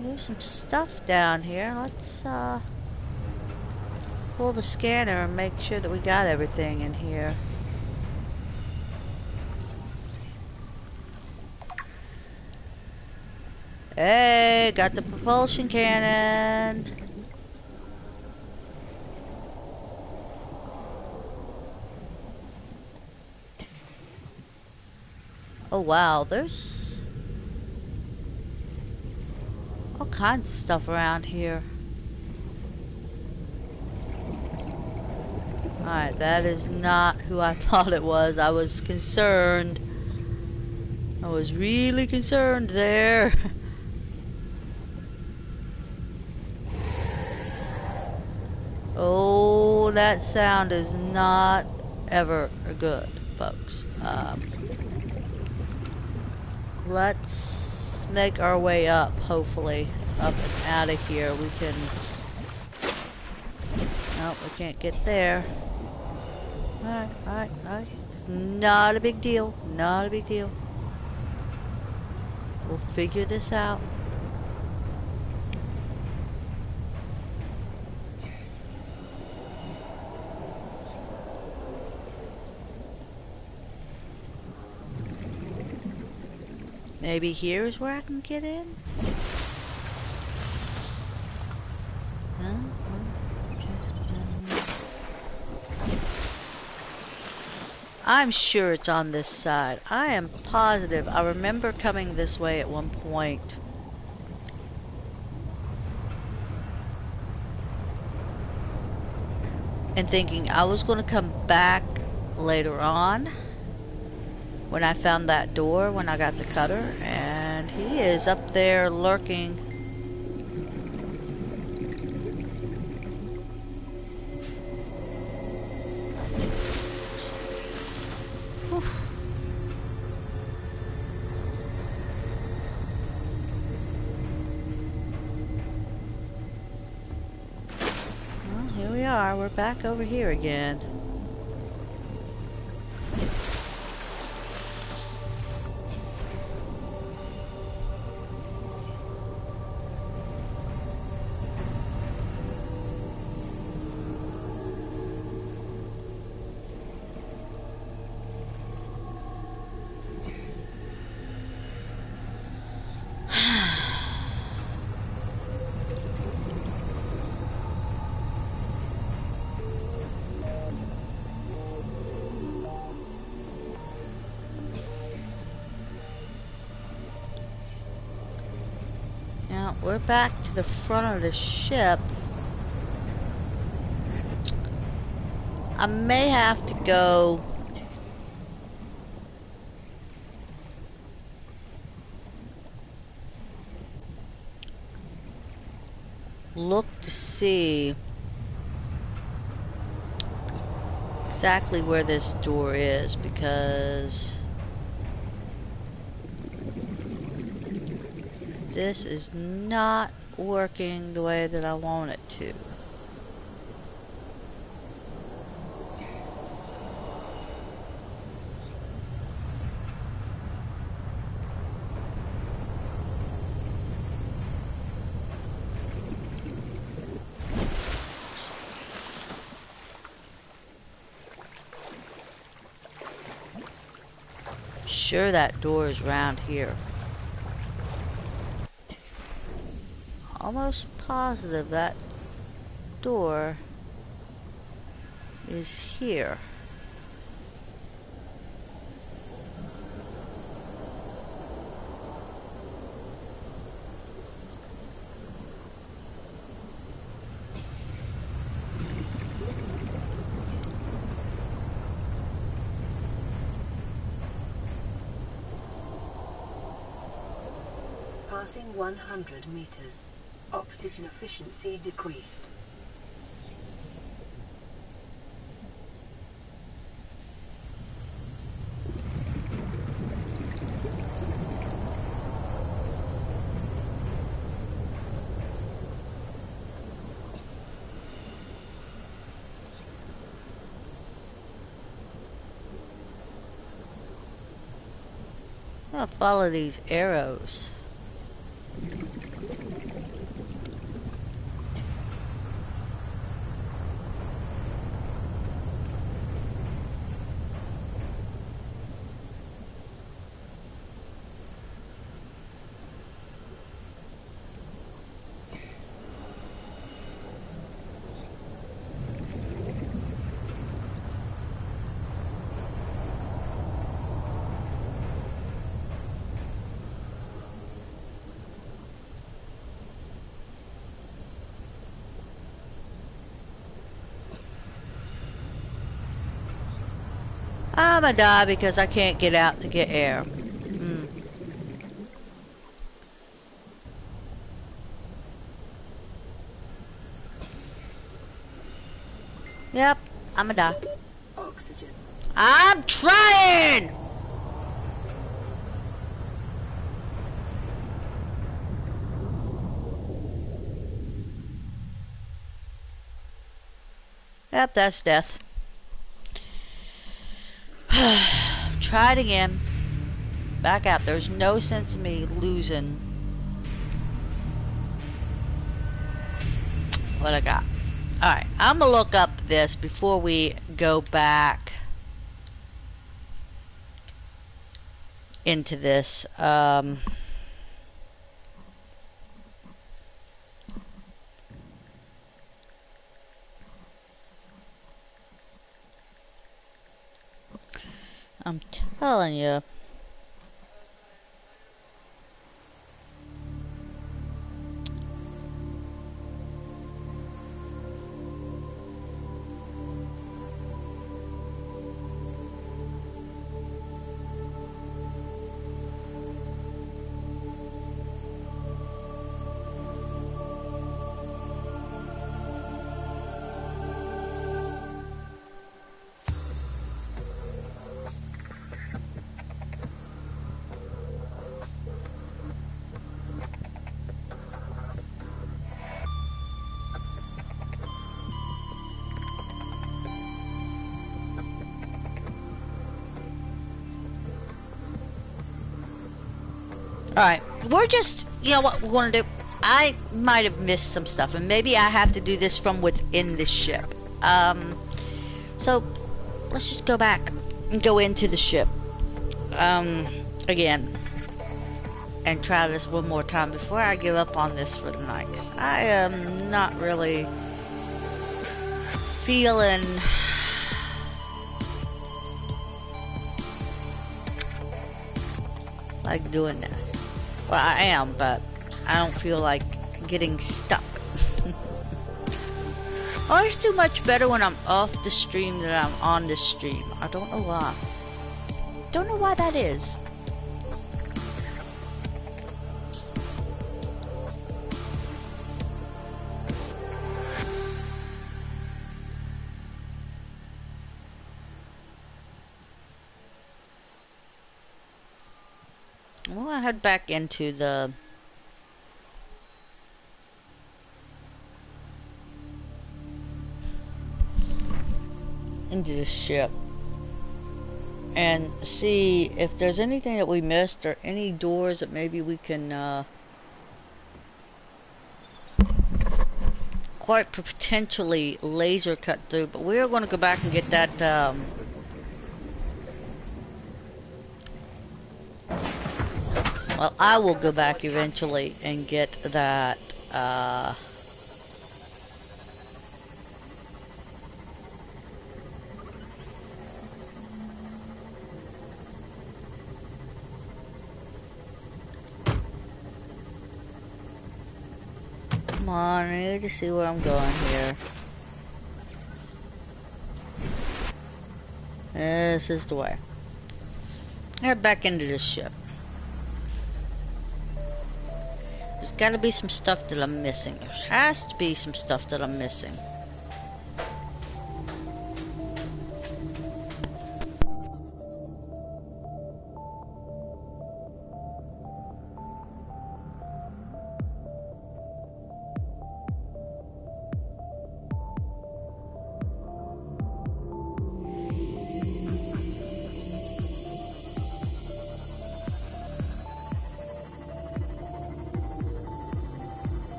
There's some stuff down here. Let's pull the scanner and make sure that we got everything in here. Hey, got the propulsion cannon. Oh wow, there's all kinds of stuff around here. Alright, that is not who I thought it was. I was concerned. I was really concerned there. Oh, that sound is not ever good, folks. Let's make our way up, hopefully. Up and out of here. We can... Nope, we can't get there. Alright, alright, alright. It's not a big deal. Not a big deal. We'll figure this out. Maybe here's where I can get in? Huh? I'm sure it's on this side. I am positive. I remember coming this way at one point. And thinking I was going to come back later on. When I found that door, when I got the cutter. And he is up there lurking. Here we are, we're back over here again. Now, we're back to the front of the ship. I may have to go look to see exactly where this door is, because this is not working the way that I want it to. Sure, that door is around here. Almost positive that door is here. Passing 100 meters. Oxygen efficiency decreased. I'll follow these arrows. I'm gonna die because I can't get out to get air. Yep, I'ma die. Oxygen. I'm trying! Yep, that's death. Try it again. Back out. There's no sense in me losing what I got. Alright, I'm gonna look up this before we go back into this. I'm telling you. Alright, we're just, you know what we're going to do? I might have missed some stuff, and maybe I have to do this from within the ship. So, let's just go back and go into the ship. Again. And try this one more time before I give up on this for the night. Because I am not really feeling like doing that. Well, I am, but I don't feel like getting stuck. I always do much better when I'm off the stream than I'm on the stream. I don't know why. Don't know why that is. I'm gonna head back into the ship and see if there's anything that we missed or any doors that maybe we can quite potentially laser cut through. But we're going to go back and get that well, I will go back eventually and get that, come on, I need to see where I'm going here. This is the way. Head back into the ship. There's gotta be some stuff that I'm missing. There has to be some stuff that I'm missing.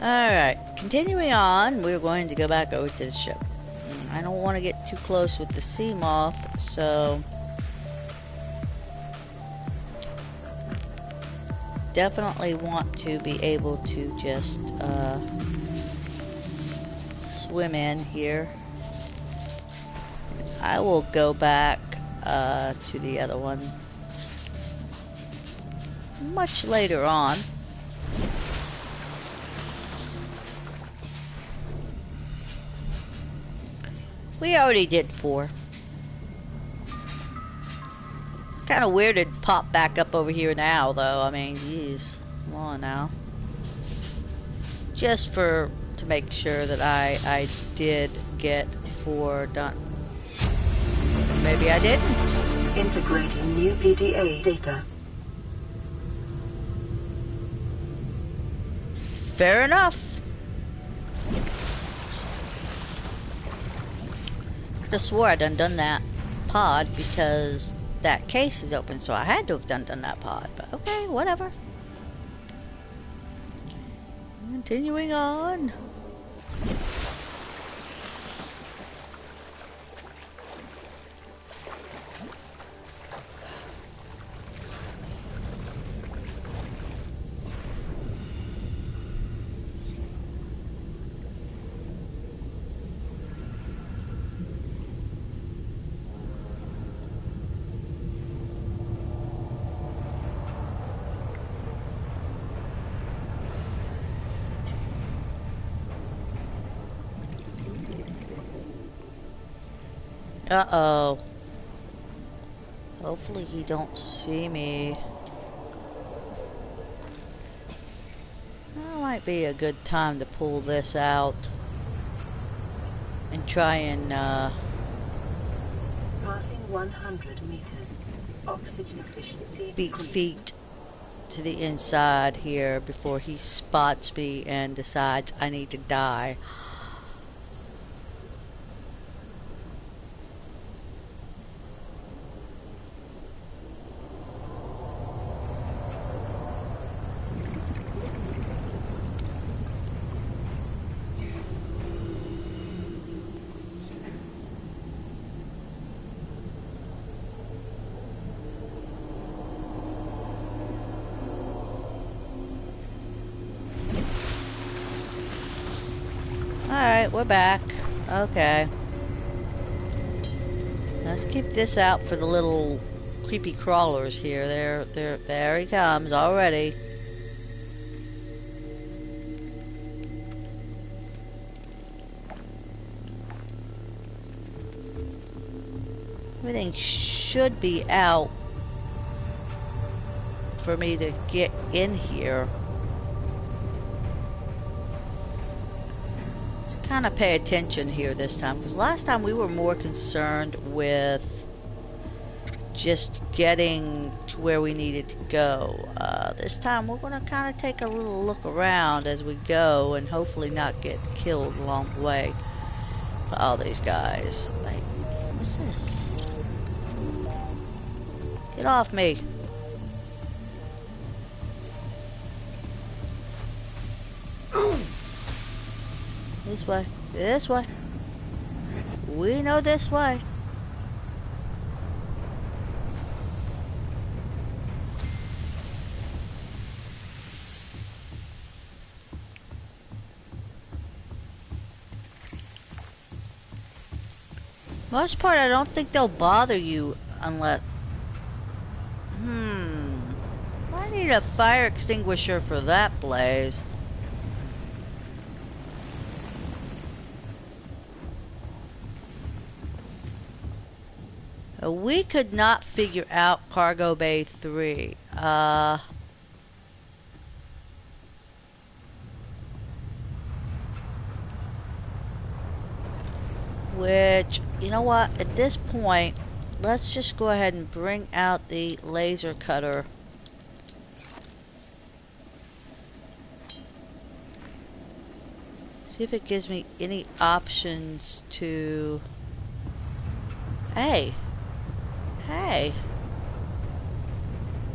Alright, continuing on, we're going to go back over to the ship. I don't want to get too close with the sea moth, so definitely want to be able to just swim in here. I will go back to the other one much later on. We already did 4. Kind of weird it popped back up over here now, though. I mean, geez. Come on now. Just to make sure that I did get 4 done. Maybe I didn't. Integrating new PDA data. Fair enough. Could have swore I done that pod because that case is open, so I had to have done that pod. But okay, whatever. Continuing on. Uh-oh. Hopefully he don't see me. That might be a good time to pull this out and try and Passing 100 meters. Oxygen efficiency beat decreased. feet to the inside here before he spots me and decides I need to die. Alright, we're back. Okay. Let's keep this out for the little creepy crawlers here. There he comes already. Everything should be out for me to get in here. Kind of pay attention here this time, because last time we were more concerned with just getting to where we needed to go. This time we're going to kind of take a little look around as we go and hopefully not get killed along the way by all these guys. Wait, what's this? Get off me. This way. This way. We know this way. Most part, I don't think they'll bother you unless... I need a fire extinguisher for that blaze. We could not figure out Cargo Bay 3. Which, you know what, at this point, let's just go ahead and bring out the laser cutter. See if it gives me any options to... Hey! Hey!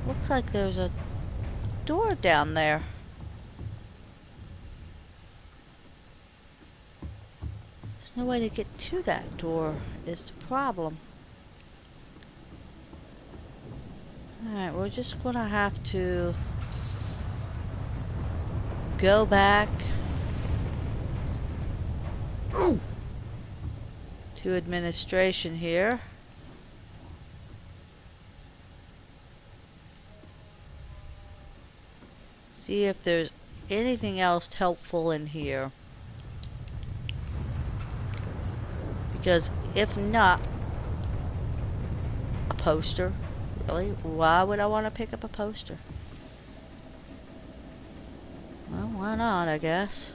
Looks like there's a door down there. There's no way to get to that door is the problem. Alright, we're just gonna have to go back to administration here. See if there's anything else helpful in here. Because if not, a poster Really? Why would I want to pick up a poster? Well, why not, I guess.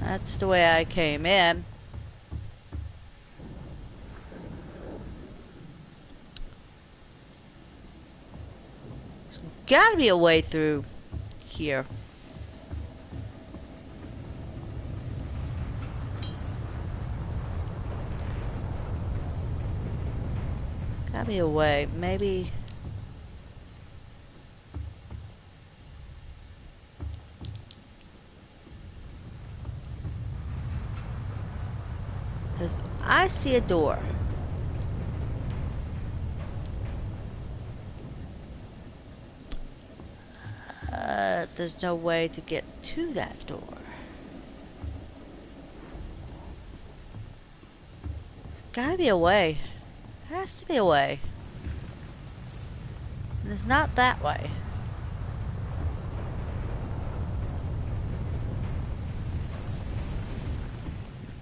That's the way I came in. So, gotta be a way through here. Gotta be a way. Maybe. Because I see a door. There's no way to get to that door. There's gotta be a way. There has to be a way. And it's not that way.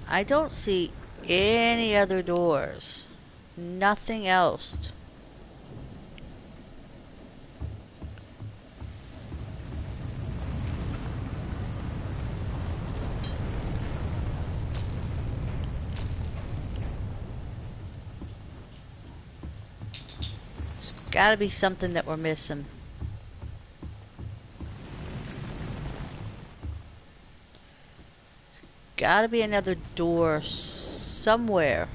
I don't see any other doors. Nothing else. There's gotta be something that we're missing. Gotta be another door somewhere.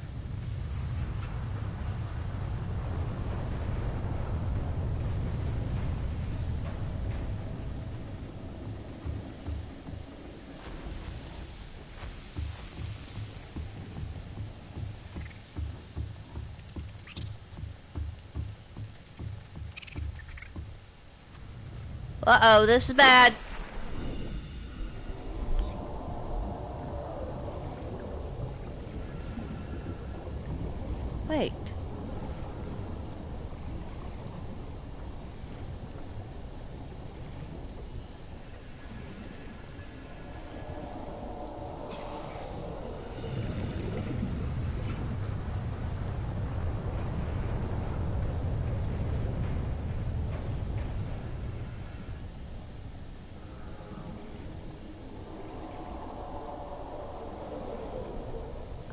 Uh-oh, this is bad. Wait.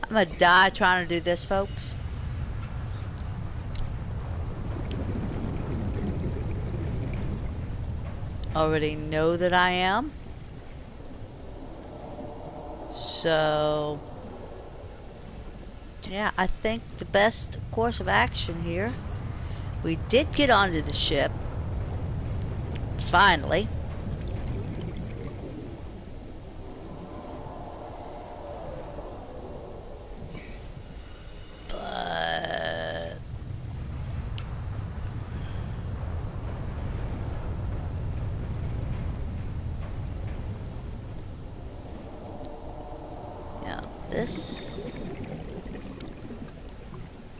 I'm gonna die trying to do this, folks. Already know that I am. So, yeah, I think the best course of action here. We did get onto the ship. Finally. But yeah, this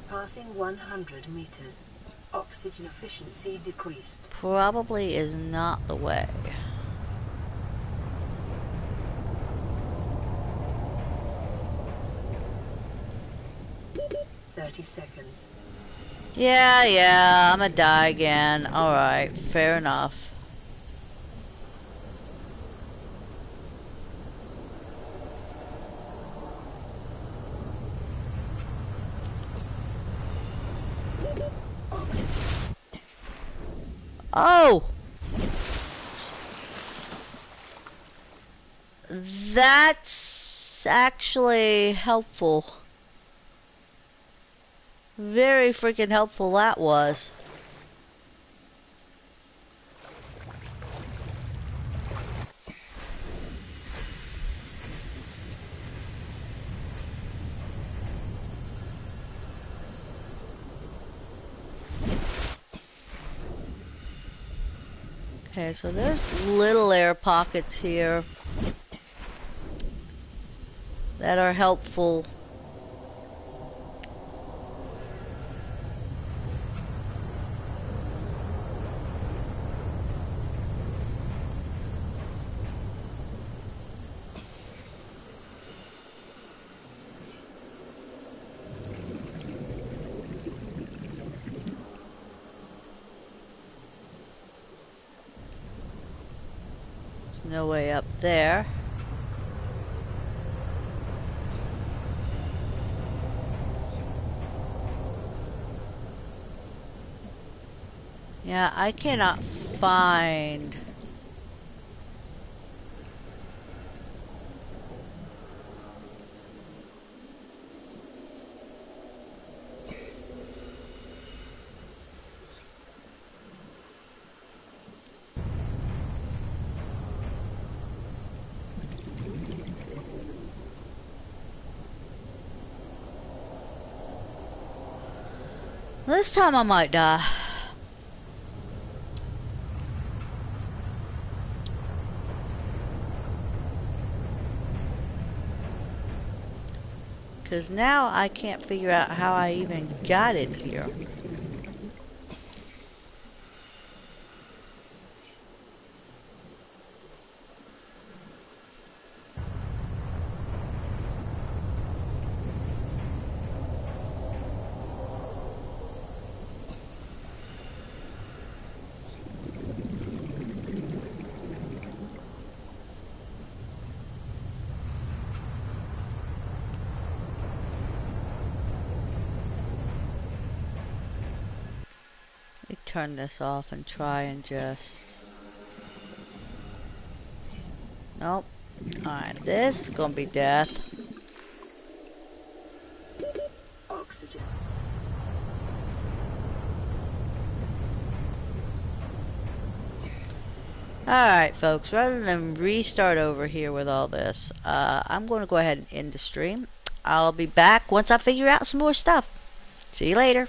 Passing 100 meters. Oxygen efficiency decreased. probably is not the way. 30 seconds. Yeah, I'm gonna die again. Alright, fair enough. Oh! That's actually helpful. Very freaking helpful that was. Okay, so there's little air pockets here that are helpful. no way up there. Yeah, I cannot find... This time I might die. Because now I can't figure out how I even got in here. Turn this off and try and just... Nope. Alright, this is gonna be death. Oxygen. Alright folks, rather than restart over here with all this, I'm going to go ahead and end the stream. I'll be back once I figure out some more stuff. See you later.